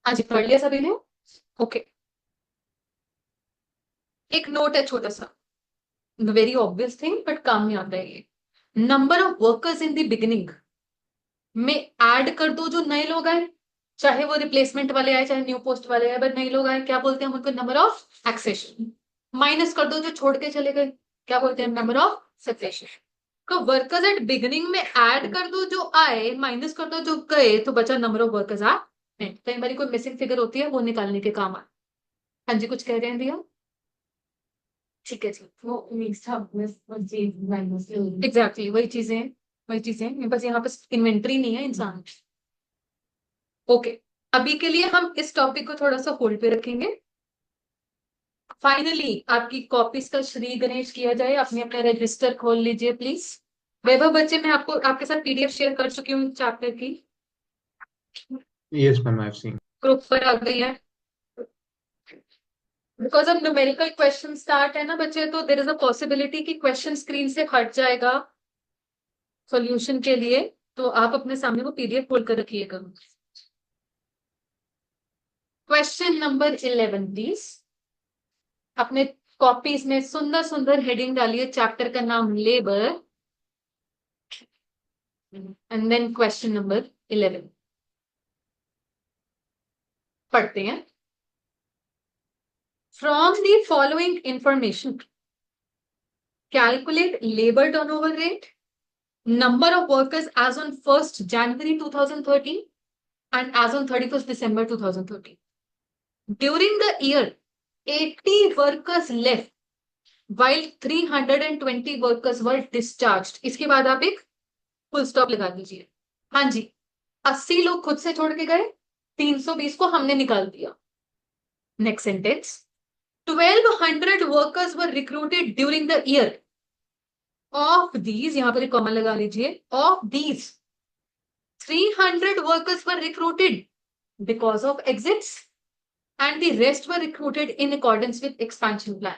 हाँ जी, पढ़ लिया सभी ने? ओके। एक नोट है छोटा सा, वेरी ऑब्वियस थिंग बट काम में आता है ये। Number of workers in the beginning में ऐड कर दो जो नए लोग आए, चाहे वो रिप्लेसमेंट वाले आए चाहे न्यू पोस्ट वाले आए, बट नए लोग आए क्या बोलते हैं हम उनको? Number of accession. माइनस कर दो जो छोड़ के चले गए, क्या बोलते हैं? Number of separation. तो वर्कर्स एट बिगिनिंग में ऐड कर दो जो आए, माइनस कर दो जो गए, तो बचा number of workers at end. कई बार कोई मिसिंग फिगर होती है वो निकालने के काम आए। हाँ जी, कुछ कह रहे हैं दिया? ठीक है जी। वो मिक्स अप में चेंज माइनस एग्जैक्टली वही चीजें मेरे पास यहाँ पे इन्वेंट्री नहीं है इंसान। ओके, अभी के लिए हम इस टॉपिक को थोड़ा सा होल्ड पे रखेंगे। फाइनली आपकी कॉपीज का श्री गणेश किया जाए, अपने अपने रजिस्टर खोल लीजिए प्लीज। वैभव बच्चे, मैं आपको आपके साथ पीडीएफ शेयर कर चुकी हूँ चैप्टर की, Yes, ma'am, I've seen. Group पर आ गई है। बिकॉज अब न्यूमेरिकल क्वेश्चन स्टार्ट है ना बच्चे, तो देर इज अ पॉसिबिलिटी कि क्वेश्चन स्क्रीन से हट जाएगा सॉल्यूशन के लिए, तो आप अपने सामने वो पीडीएफ खोल कर रखिएगा। Question number 11 please. अपने कॉपीज में सुंदर सुंदर हेडिंग डालिए, चैप्टर का नाम labour, and then question number 11 पढ़ते हैं। From the following information calculate labor turnover rate, number of workers as on 1st January 2013 and as on 31st December 2013. During the year, 80 workers left while 320 workers were discharged. इसके बाद आप एक full stop लगा दीजिए. हाँ जी, 80 लोग खुद से छोड़ के गए, 320 को हमने निकाल दिया. Next sentence, 1200 workers were recruited during the year. Of these, यहां पर एक कॉमा लगा लीजिए, of these 300 workers were recruited because of exits and the rest were recruited in accordance with expansion plan.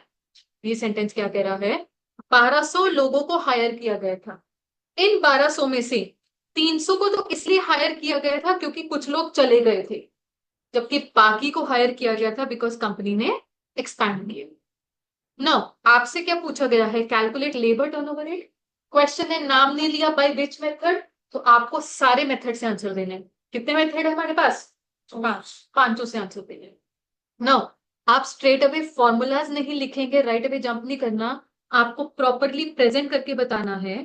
ये सेंटेंस क्या कह रहा है? 1200 लोगों को हायर किया गया था. इन 1200 में से 300 को तो इसलिए हायर किया गया था क्योंकि कुछ लोग चले गए थे, जबकि बाकी को हायर किया गया था बिकॉज कंपनी ने एक्सपैंड किया. नो, आपसे क्या पूछा गया है? Calculate labour turnover rate. Question ने नाम नहीं लिया बाय विच मेथड, तो आपको सारे मेथड से आंसर देने हैं. कितने मेथड है हमारे पास? 5. पांचों से आंसर देने हैं. नो, आप स्ट्रेट अवे फॉर्मूलाज नहीं लिखेंगे, राइट अवे जंप नहीं करना. आपको प्रॉपरली प्रेजेंट करके बताना है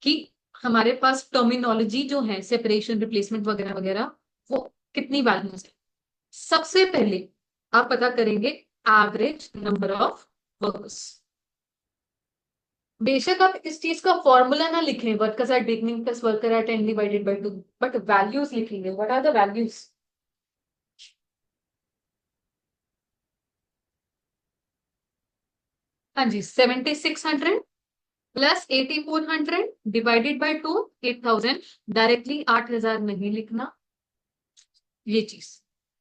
कि हमारे पास टर्मिनोलॉजी जो है, सेपरेशन, रिप्लेसमेंट वगैरह वगैरह, वो कितनी वैल्यूज है. सबसे पहले आप पता करेंगे एवरेज नंबर ऑफ वर्कर्स. बेशक आप इस चीज का फॉर्मूला ना लिखें, workers at beginning plus worker at end divided by 2, but values लिखेंगे. What are the values? हाँ जी, 7600 प्लस 8400 डिवाइडेड बाय 2, 8000. डायरेक्टली 8000 नहीं लिखना, ये चीज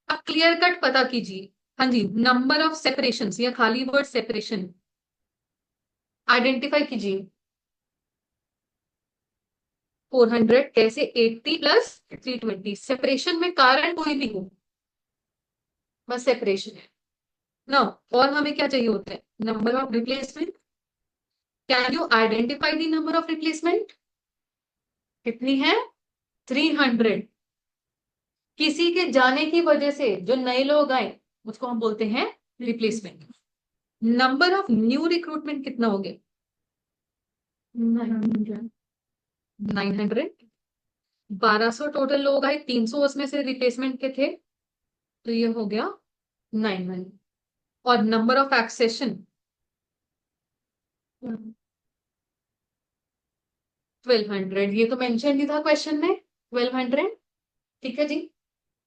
अब क्लियर कट पता कीजिए. हाँ जी, नंबर ऑफ सेपरेशन या खाली वर्ड सेपरेशन आइडेंटिफाई कीजिए. 400 कैसे? 80 प्लस 320. सेपरेशन में कारण कोई भी हो, बस सेपरेशन है ना. और हमें क्या चाहिए होता है? Number of replacement. Can you identify the number of replacement? कितनी है? 300. किसी के जाने की वजह से जो नए लोग आए उसको हम बोलते हैं replacement. Number of new recruitment कितना हो गया? 900. 1200 टोटल लोग आए, 300 उसमें से रिप्लेसमेंट के थे, तो ये हो गया 900. और नंबर ऑफ एक्सेशन 1200. ये तो मेंशन नहीं था क्वेश्चन में, 1200. ठीक है जी.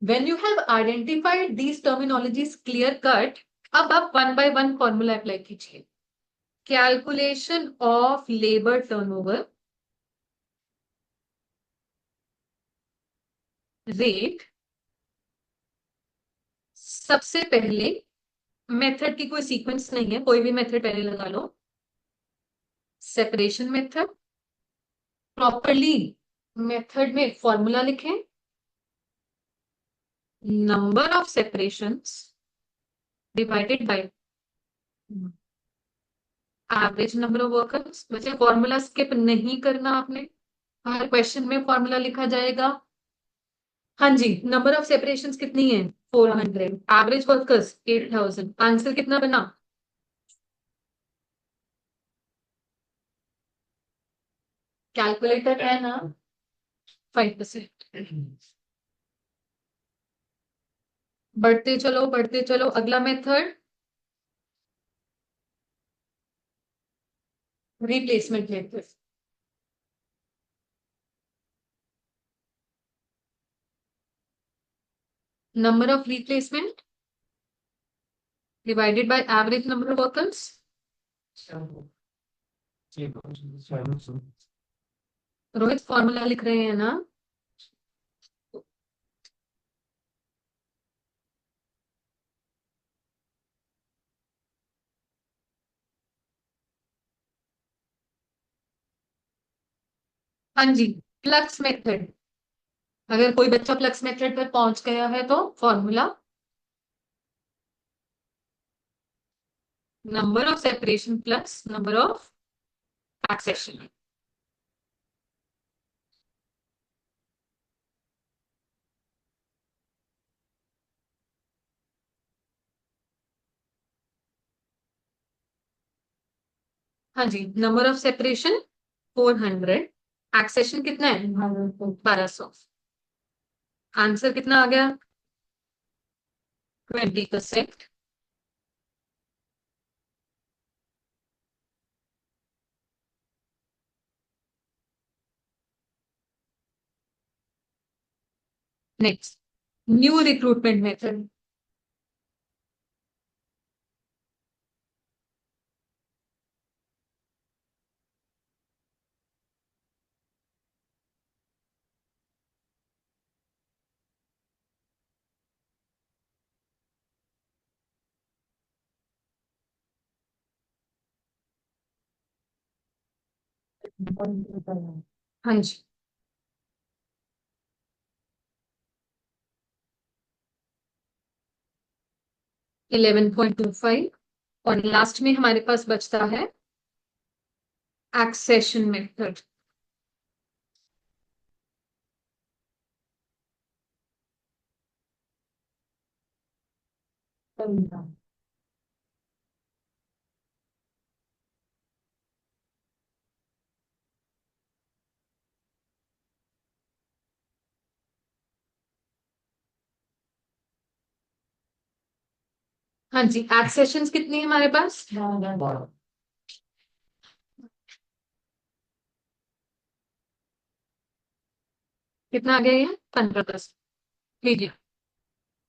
When you have identified these terminologies clear cut, अब आप one by one formula apply कीजिए. Calculation of labour turnover rate. सबसे पहले मेथड की कोई सीक्वेंस नहीं है, कोई भी मेथड पहले लगा लो. Separation method. प्रॉपरली मेथड में फॉर्मूला लिखें. Number of separations divided by average number of workers. वैसे फॉर्मूला स्किप नहीं करना आपने, हर क्वेश्चन में फॉर्मूला लिखा जाएगा. हाँ जी, नंबर ऑफ सेपरेशंस कितनी है? 400. Average workers 8000. आंसर कितना बना? कैलकुलेटर है ना? 5%. बढ़ते चलो बढ़ते चलो. अगला method replacement method. Number of replacement divided by average number of workers. Rohit formula लिख रहे हैं ना? हाँ जी, फ्लक्स मेथड. अगर कोई बच्चा फ्लक्स मेथड पर पहुंच गया है तो formula number of separation plus number of accession. हाँ जी, नंबर ऑफ सेपरेशन 400, एक्सेशन कितना है 1200, आंसर कितना आ गया 20%। Next, new recruitment method. हाँ जी, 11.25, और लास्ट में हमारे पास बचता है एक्सेशन मेथड। हाँ जी, एक्सेशंस कितनी है हमारे पास, कितना आ गया ये 15%। लीजिए,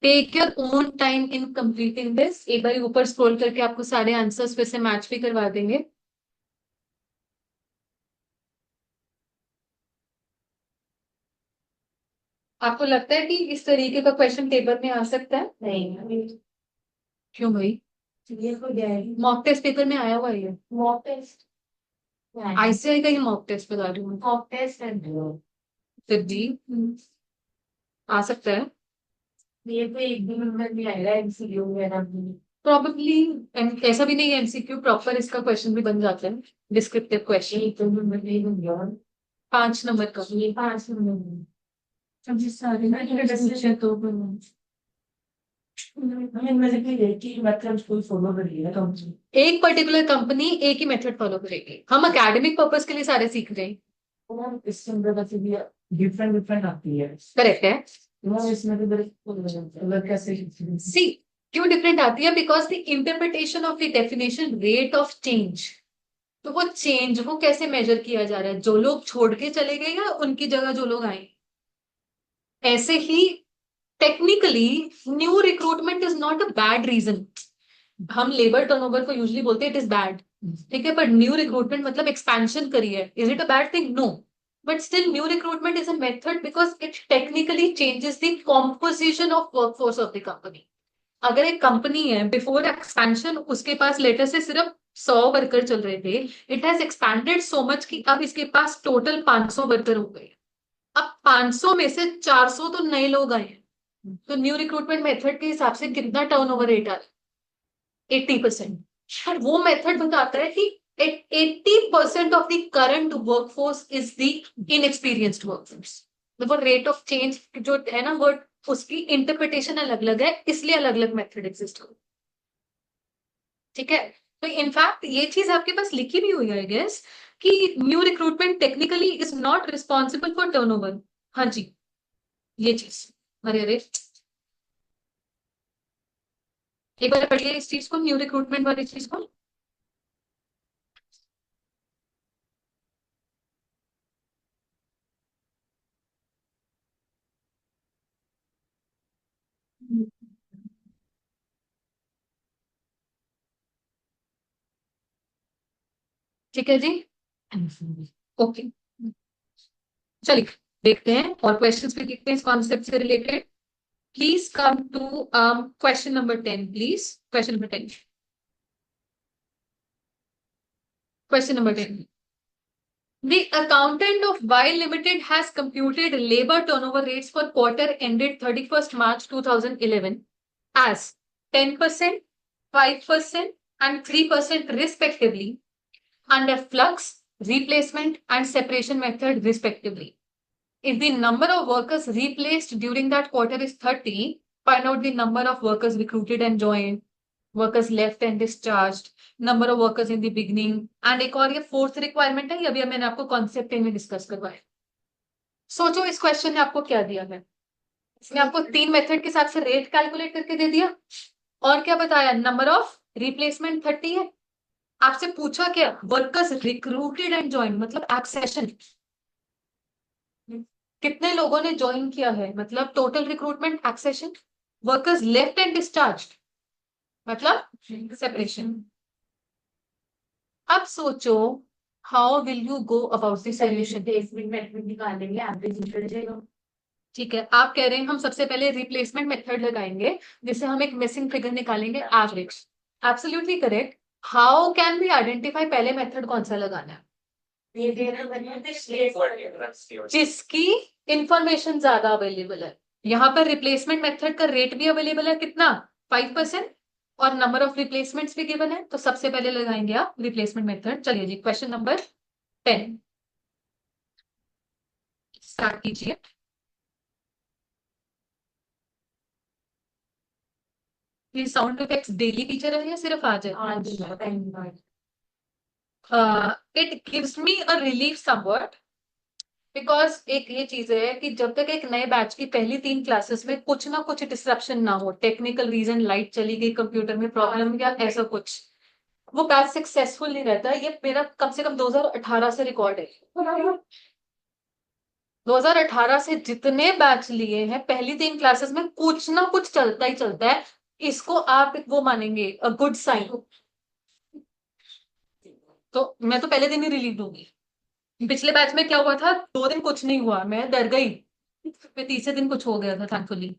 take your own time in completing this. एक बार ऊपर स्क्रॉल करके आपको सारे आंसर्स फिर से मैच भी करवा देंगे। आपको लगता है कि इस तरीके का क्वेश्चन पेपर में आ सकता है? नहीं, क्यों भाई? ये तो गया मॉक टेस्ट पेपर में आया हुआ है ये, मॉक टेस्ट आईसीआई का ही मॉक टेस्ट बता रही हूँ मैं। मॉक टेस्ट है। फिर भी आ सकता है ये तो एक भी नंबर नहीं आएगा एमसीक्यू वगैरह भी। प्रॉबेबली। ऐसा भी नहीं है, एमसीक्यू प्रॉपर इसका क्वेश्चन भी बन जाता है, डिस्क्रिप्टिव क्वेश्चन। एक तो नंबर नहीं बन गया 5 नंबर का। ये 5 नंबर सबसे सारे ना इंटरेस्टेड तो इनमें से कोई एक ही मेथड कोई फॉलो करिए ना कंपनी। एक पर्टिकुलर कंपनी एक ही मेथड फॉलो करेगी। हम एकेडमिक पर्पस के लिए सारे सीख रहे हैं। वो इससे अंदर वैसे भी डिफरेंट डिफरेंट आती है। करेक्ट है। वो इसमें तो बड़े अलग कैसे सी, क्यों डिफरेंट आती है? Because the interpretation of the definition rate of change. तो वो चेंज वो कैसे मेजर किया जा रहा है, जो लोग छोड़ के चले गए या उनकी जगह जो लोग आए। ऐसे ही technically new recruitment is not a bad reason. हम लेबर टर्नओवर को यूजली बोलते हैं इट इज बैड, ठीक है, पर न्यू रिक्रूटमेंट मतलब एक्सपेंशन करी है, is it a bad thing? No, but still new recruitment is a method because it technically changes the composition of workforce of the company. अगर एक कंपनी है before expansion उसके पास लेटर से सिर्फ 100 worker चल रहे थे, it has expanded so much कि अब इसके पास टोटल 500 वर्कर हो गए। अब 500 में से 400 तो नए लोग आए हैं, तो न्यू रिक्रूटमेंट मेथड के हिसाब से कितना टर्नओवर रेट आ रहा है? 80%। और वो मेथड बताता है कि 80% of the current workforce is the inexperienced workforce. वो रेट ऑफ चेंज जो है ना वो, उसकी इंटरप्रिटेशन अलग अलग है, इसलिए अलग अलग मेथड एग्जिस्ट हो। ठीक है, तो इनफैक्ट ये चीज आपके पास लिखी भी हुई है आई गेस, कि new recruitment technically is not responsible for turnover. हाँ जी, ये चीज। अरे अरे, एक बार पढ़िए इस चीज को, न्यू रिक्रूटमेंट वाली चीज को। ठीक है जी, ओके, चलिए देखते हैं और क्वेश्चंस भी देखते हैं इस कॉन्सेप्ट से related. Please come to question number 10, please. Question number 10, question number 10। The accountant of Y Limited has computed labor turnover rates for quarter ended 31st March 2011 as 10%, 5%, and 3% respectively under flux, replacement, and separation method respectively. If the number of workers replaced during that quarter is 30, find out the number of workers recruited and joined workers left and discharge, number of workers in the beginning, and एक और ये fourth requirement है, ये अभी मैंने आपको concept में discuss करवाया। सोचो इस क्वेश्चन ने आपको क्या दिया है, इसने आपको 3 मेथड के हिसाब से रेट कैलकुलेट करके दे दिया, और क्या बताया, नंबर ऑफ रिप्लेसमेंट 30 है। आपसे पूछा क्या, वर्कर्स रिक्रूटेड एंड ज्वाइन, मतलब एक्सेशन, कितने लोगों ने ज्वाइन किया है, मतलब total recruitment accession, workers left and discharge मतलब सेपरेशन। अब सोचो how will you go about the solution. Replacement method निकालेंगे, एवरेज निकल जाएगा। ठीक है, आप कह रहे हैं हम सबसे पहले रिप्लेसमेंट मेथड लगाएंगे, जिससे हम एक मिसिंग फिगर निकालेंगे, average. Absolutely correct. How can we identify पहले मेथड कौन सा लगाना है, जिसकी इंफॉर्मेशन ज्यादा अवेलेबल है। यहाँ पर रिप्लेसमेंट मेथड का रेट भी अवेलेबल है, कितना, 5%, और नंबर ऑफ रिप्लेसमेंट्स भी गिवन है, तो सबसे पहले लगाएंगे आप रिप्लेसमेंट मेथड। चलिए जी, क्वेश्चन नंबर 10 स्टार्ट कीजिए। ये साउंड इफेक्ट्स डेली फीचर है या सिर्फ आज है? आज टाइम बाद it gives me a relief somewhat, because एक ये चीज है कि जब तक एक नए बैच की पहली 3 क्लासेस में कुछ ना कुछ डिस्ट्रप्शन ना हो, टेक्निकल रीजन, लाइट चली गई, कंप्यूटर में प्रॉब्लम या ऐसा कुछ, वो बैच सक्सेसफुल नहीं रहता। ये मेरा कम से कम 2018 से रिकॉर्ड है। 2018 से जितने बैच लिए हैं, पहली 3 क्लासेस में कुछ ना कुछ चलता ही चलता है। इसको आप वो मानेंगे अ गुड साइन, तो मैं तो पहले दिन ही रिलीव दूंगी। पिछले बैच में क्या हुआ था, 2 दिन कुछ नहीं हुआ, मैं डर गई, फिर तीसरे दिन कुछ हो गया था थैंकफुली।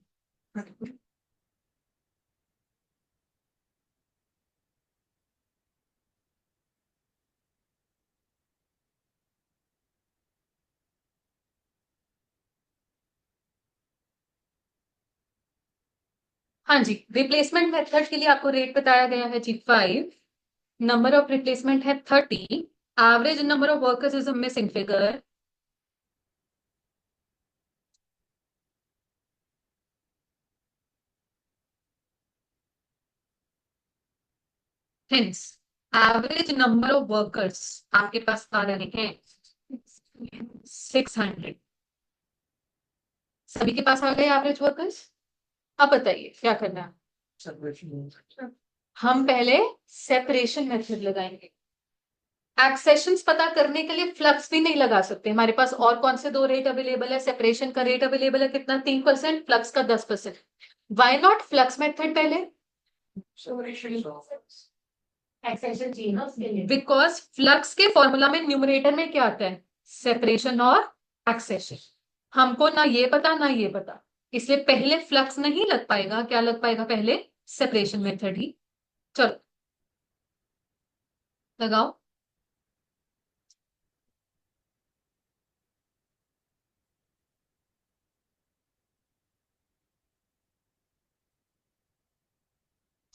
हाँ जी, रिप्लेसमेंट मेथड के लिए आपको रेट बताया गया है जी 5, नंबर ऑफ रिप्लेसमेंट है 30, average number of workers is a missing figure, hints average number of workers आपके पास आ रहे हैं 600, सभी के पास आ गए एवरेज वर्कर्स। अब बताइए क्या करना है। हम पहले सेपरेशन मेथड लगाएंगे। एक्सेशंस पता करने के लिए फ्लक्स भी नहीं लगा सकते, हमारे पास और कौन से 2 रेट अवेलेबल है, सेपरेशन का रेट अवेलेबल है कितना, 3%, फ्लक्स का 10%। वाई नॉट फ्लक्स मेथड पहले, एक्सेशन चाहिए ना उसके लिए। बिकॉज फ्लक्स के फॉर्मूला में न्यूमरेटर में क्या आता है, सेपरेशन और एक्सेशन। हमको ना ये पता ना ये पता, इसलिए पहले फ्लक्स नहीं लग पाएगा, क्या लग पाएगा पहले, सेपरेशन मेथड ही। चलो लगाओ।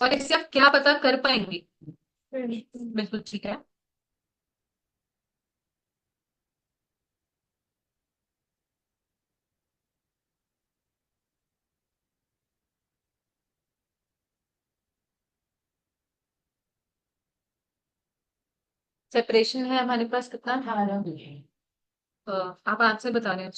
और इससे आप क्या पता कर पाएंगे, बिल्कुल ठीक है। सेपरेशन है हमारे पास कितना, 18 आप आंसर बता रहे हैं।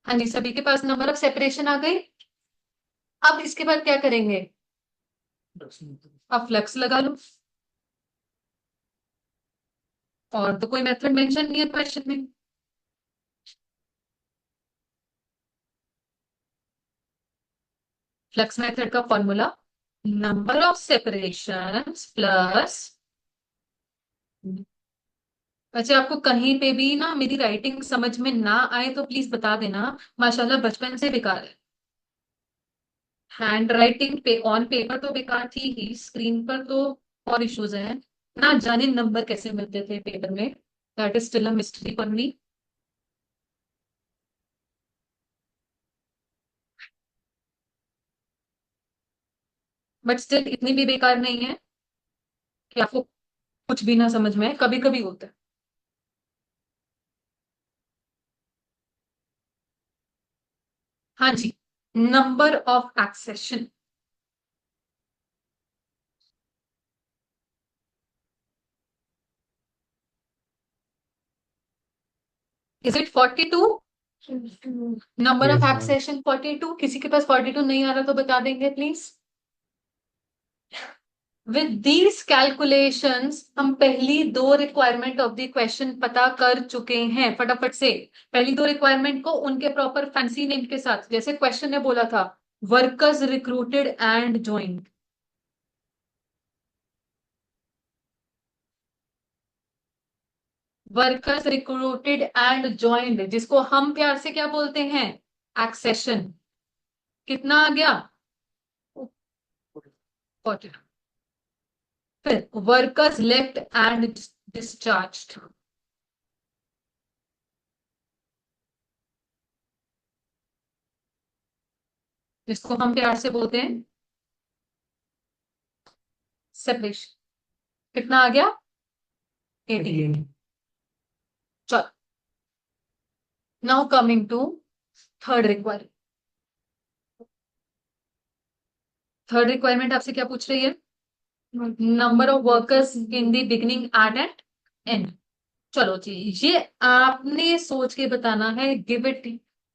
हाँ जी, सभी के पास नंबर ऑफ सेपरेशन आ गई। अब इसके बाद क्या करेंगे, अब फ्लक्स लगा लो, और तो कोई मेथड मेंशन नहीं है क्वेश्चन में। फ्लक्स मेथड का formula number of separation plus, वैसे आपको कहीं पे भी ना मेरी राइटिंग समझ में ना आए तो प्लीज बता देना, माशाल्लाह बचपन से बेकार है। हैंड राइटिंग पे ऑन पेपर तो बेकार थी ही, स्क्रीन पर तो और इश्यूज हैं, ना जाने नंबर कैसे मिलते थे पेपर में, that is still a mystery for me. But still इतनी भी बेकार नहीं है कि आपको कुछ भी ना समझ में आए, कभी कभी होता है। हाँ जी, number of accession. Is it 42? Number of yes ma'am. Accession 42। किसी के पास 42 नहीं आ रहा तो बता देंगे प्लीज। विद दीज कैलकुलेशंस हम पहली दो रिक्वायरमेंट ऑफ द क्वेश्चन पता कर चुके हैं फटाफट से। पहली दो रिक्वायरमेंट को उनके प्रॉपर फैंसी नेम के साथ, जैसे क्वेश्चन ने बोला था, workers recruited and joined. Workers recruited and joined, जिसको हम प्यार से क्या बोलते हैं, एक्सेशन। कितना आ गया? 40। फिर वर्कर्स लेफ्ट एंड डिस्चार्ज्ड, जिसको हम प्यार से बोलते हैं सेपरेशन। कितना आ गया? 18। चलो, now coming to third requirement. Third requirement आपसे क्या पूछ रही है? Number of workers in the beginning at and end. चलो जी, ये आपने सोच के बताना है। Give it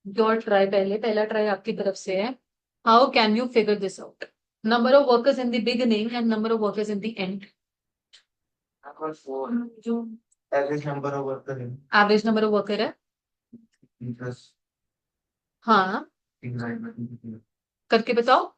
your try. पहला ट्राई आपकी तरफ से है। How can you figure this out? Number of workers in the beginning and number of workers in the end. Number 4. Average number of worker in average number of worker है। plus हाँ, environment. करके बताओ।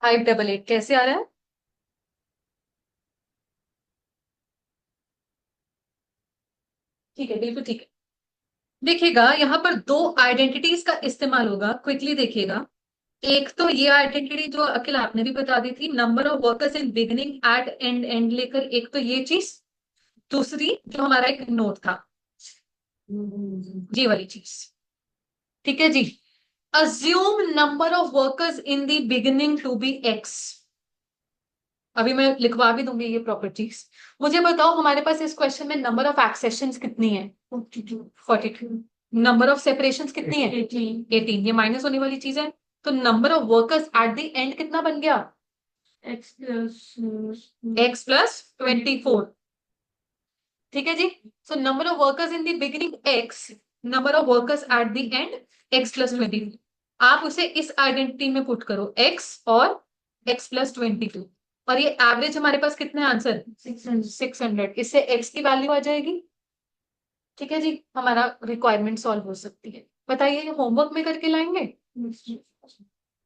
588 कैसे आ रहा है? ठीक है, बिल्कुल ठीक है। देखिएगा, यहाँ पर दो आइडेंटिटीज का इस्तेमाल होगा, क्विकली देखिएगा। एक तो ये आइडेंटिटी जो अखिल आपने भी बता दी थी, number of workers in beginning at and and लेकर, एक तो ये चीज। दूसरी जो हमारा एक नोट था, ये वाली चीज। ठीक है जी। Assume number of workers in the beginning to be X. अभी मैं लिखवा भी दूंगी ये प्रॉपर चीज। मुझे बताओ, हमारे पास इस क्वेश्चन में नंबर ऑफ एक्सेशन कितनी है? 42। नंबर ऑफ सेपरेशन कितनी है? 18। ये माइनस होने वाली चीज है। तो number of workers at the end कितना बन गया? x+24। ठीक है जी। So number of workers in the beginning x, number of workers at the end x+24। आप उसे इस आइडेंटिटी में पुट करो, x और x+22। और ये एवरेज हमारे पास कितने आंसर? 600। इससे x की वैल्यू आ जाएगी। ठीक है जी, हमारा रिक्वायरमेंट सॉल्व हो सकती है। बताइए, ये होमवर्क में करके लाएंगे?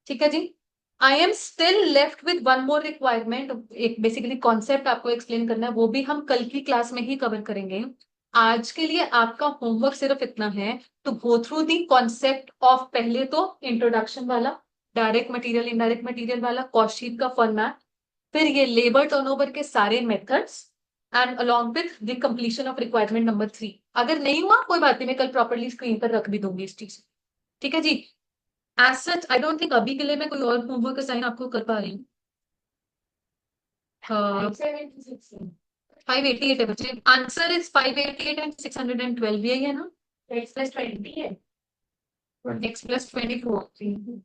ठीक है जी। I am still left with one more requirement. एक बेसिकली कॉन्सेप्ट आपको एक्सप्लेन करना है, वो भी हम कल की क्लास में ही कवर करेंगे। आज के लिए आपका होमवर्क सिर्फ इतना है, to go through the concept of, पहले तो इंट्रोडक्शन वाला, डायरेक्ट मटेरियल इनडायरेक्ट मटेरियल वाला, कॉस्ट शीट का फॉर्मेट, फिर ये लेबर टर्नओवर के सारे methods, and along with the completion of requirement number 3। अगर नहीं हुआ कोई बात नहीं, मैं कल प्रॉपरली स्क्रीन पर रख भी दूंगी इस चीज। ठीक है जी। As such I don't think अभी के लिए मैं कोई और होमवर्क असाइन आपको कर पा रही हूँ। 588 है बच्चे। Answer is 588 and 612। यही है ना? x+20 है। x+24।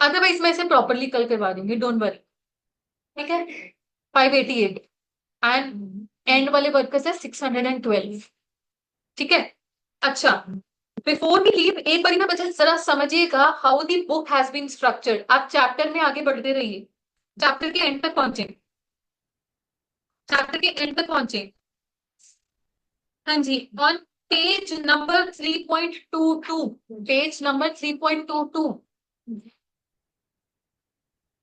अदरवाइज मैं इसे प्रॉपरली कल करवा दूंगी, डोंट वरी। ठीक है। 588 एंड एंड वाले वर्कर्स है 612। ठीक है। अच्छा, बिफोर वी लीव एक बार ना बच्चे जरा समझिएगा how the book has been structured. आप चैप्टर में आगे बढ़ते रहिए, चैप्टर के एंड तक पहुंचे, चैप्टर के एंड तक पहुंचे। हाँ जी, on page number 3.22, page number 3.22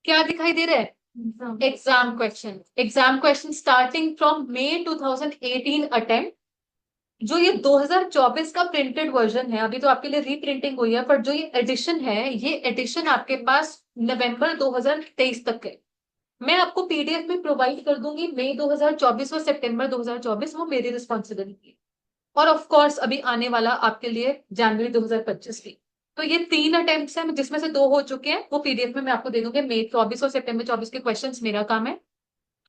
क्या दिखाई दे रहा है? Exam question, exam question starting from May 2018 attempt. जो ये 2024 का प्रिंटेड वर्जन है, अभी तो आपके लिए रीप्रिंटिंग हुई है, पर जो ये एडिशन है, ये एडिशन आपके पास नवंबर 2023 तक है। मैं आपको पीडीएफ में प्रोवाइड कर दूंगी मई 2024 और सितंबर 2024, वो मेरी रिस्पॉन्सिबिलिटी है। और ऑफ कोर्स अभी आने वाला आपके लिए जनवरी 2025 की। तो ये 3 अटेम्प्ट्स हैं जिसमें से 2 हो चुके हैं, वो पीडीएफ में मैं आपको दे दूंगी। मई 24 और सितंबर 24 के क्वेश्चंस मेरा काम है।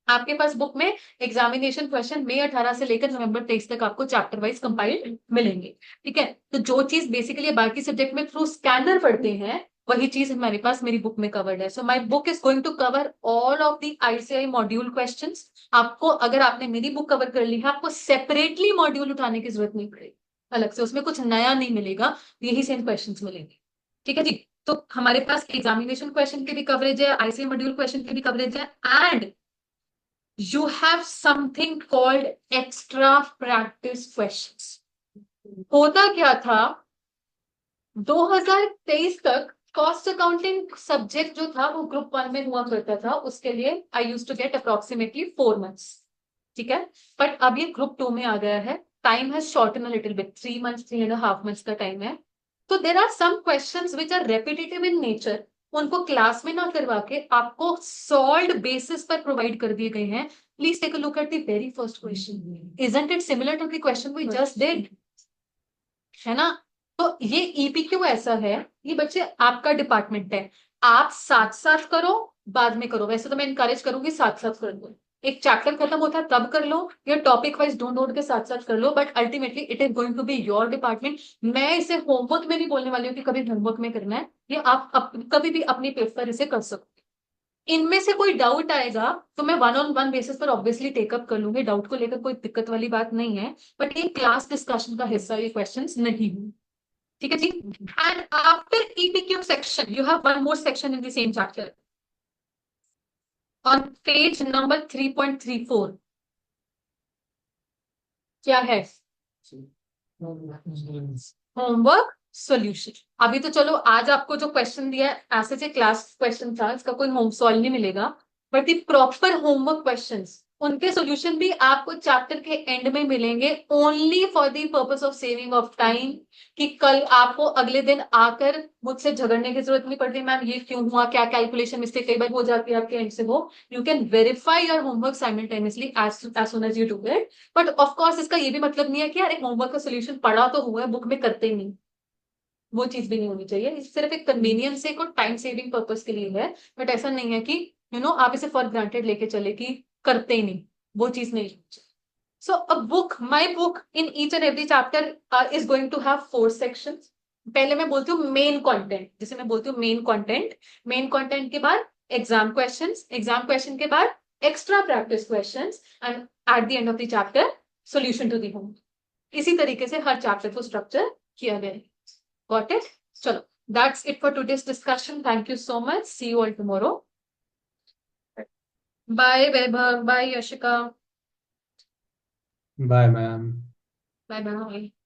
आपके पास बुक में एग्जामिनेशन क्वेश्चन मई 18 से लेकर नवंबर 23 तक आपको चैप्टर वाइज कंपाइल्ड मिलेंगे। ठीक है, तो जो चीज बेसिकली बाकी सब्जेक्ट में थ्रू स्कैनर पढ़ते हैं, वही चीज हमारे पास मेरी बुक में कवर्ड है। So my book is going to cover all of the ICI module questions. आपको, अगर आपने मेरी बुक कवर कर ली है, आपको सेपरेटली मॉड्यूल उठाने की जरूरत नहीं पड़ेगी अलग से, उसमें कुछ नया नहीं मिलेगा, यही सेम क्वेश्चंस मिलेंगे। ठीक है जी, तो हमारे पास एग्जामिनेशन क्वेश्चन की भी कवरेज है, आईसीआई मॉड्यूल क्वेश्चन की भी कवरेज है, and you have something called extra practice questions। होता क्या था, 2023 तक कॉस्ट अकाउंटिंग सब्जेक्ट जो था वो ग्रुप 1 में हुआ करता था, उसके लिए I used to get approximately 4 months. ठीक है, बट अब ये ग्रुप 2 में आ गया है, time has shorten a little bit, 3 months 3.5 months का टाइम है। तो there are some questions which are repetitive in nature, उनको क्लास में ना करवा के आपको सॉल्व्ड बेसिस पर प्रोवाइड कर दिए गए हैं। Please take a look at the very first question, isn't it similar to the question we just did, है ना? तो ये ईपीक्यू ऐसा है, ये बच्चे आपका डिपार्टमेंट है, आप साथ साथ करो, बाद में करो। वैसे तो मैं इनकरेज करूंगी साथ साथ कर दो, एक चैप्टर खत्म होता है तब कर लो, या टॉपिक वाइज ढूंढ ढूंढ के साथ साथ कर लो, but ultimately it is going to be your department. मैं इसे होमवर्क में नहीं बोलने वाली हूँ कि कभी होमवर्क में करना है, ये आप कभी भी अपने पेपर इसे कर सकते। इनमें से कोई डाउट आएगा तो मैं 1-on-1 बेसिस पर ऑब्वियसली टेकअप कर लूंगी, डाउट को लेकर कोई दिक्कत वाली बात नहीं है, बट ये क्लास डिस्कशन का हिस्सा ये क्वेश्चंस नहीं है। ठीक है जी, and after EPQ section you have one more section in the same chapter on page number 3.34। क्या है? Homework solution. अभी तो चलो आज आपको जो क्वेश्चन दिया है ऐसे से क्लास क्वेश्चन था, इसका कोई होम सॉल्व नहीं मिलेगा, but the proper homework questions, उनके सॉल्यूशन भी आपको चैप्टर के एंड में मिलेंगे, only for the purpose of saving of time. कि कल आपको अगले दिन आकर मुझसे झगड़ने की जरूरत नहीं पड़ती, मैम ये क्यों हुआ, क्या कैलकुलेशन मिस्टेक कई बार हो जाती है आपके एंड से, वो you can verify your homework simultaneously as soon as you do it. But of course इसका ये भी मतलब नहीं है कि यार एक होमवर्क का सोल्यूशन पढ़ा तो हुआ है, बुक में करते ही नहीं, वो चीज भी नहीं होनी चाहिए। ये सिर्फ एक कन्वीनियंस से और टाइम सेविंग पर्पस के लिए है, बट ऐसा नहीं है कि आप इसे फॉर ग्रांटेड लेके चले कि करते ही नहीं, वो चीज नहीं। So a book, my book in each and every chapter is going to have 4 sections. पहले मैं बोलती हूँ मेन कंटेंट, जिसे मैं बोलती हूँ मेन कंटेंट, मेन कंटेंट के बाद एग्जाम क्वेश्चंस, एग्जाम क्वेश्चन के बाद extra practice questions, and at the end of the chapter solution to the homework. इसी तरीके से हर चैप्टर को स्ट्रक्चर किया गया है। Got it? चलो, that's it for today's discussion. Thank you so much. See you all tomorrow. Bye, Vaibhav. Bye, Yashika. Bye ma'am. Bye, bye.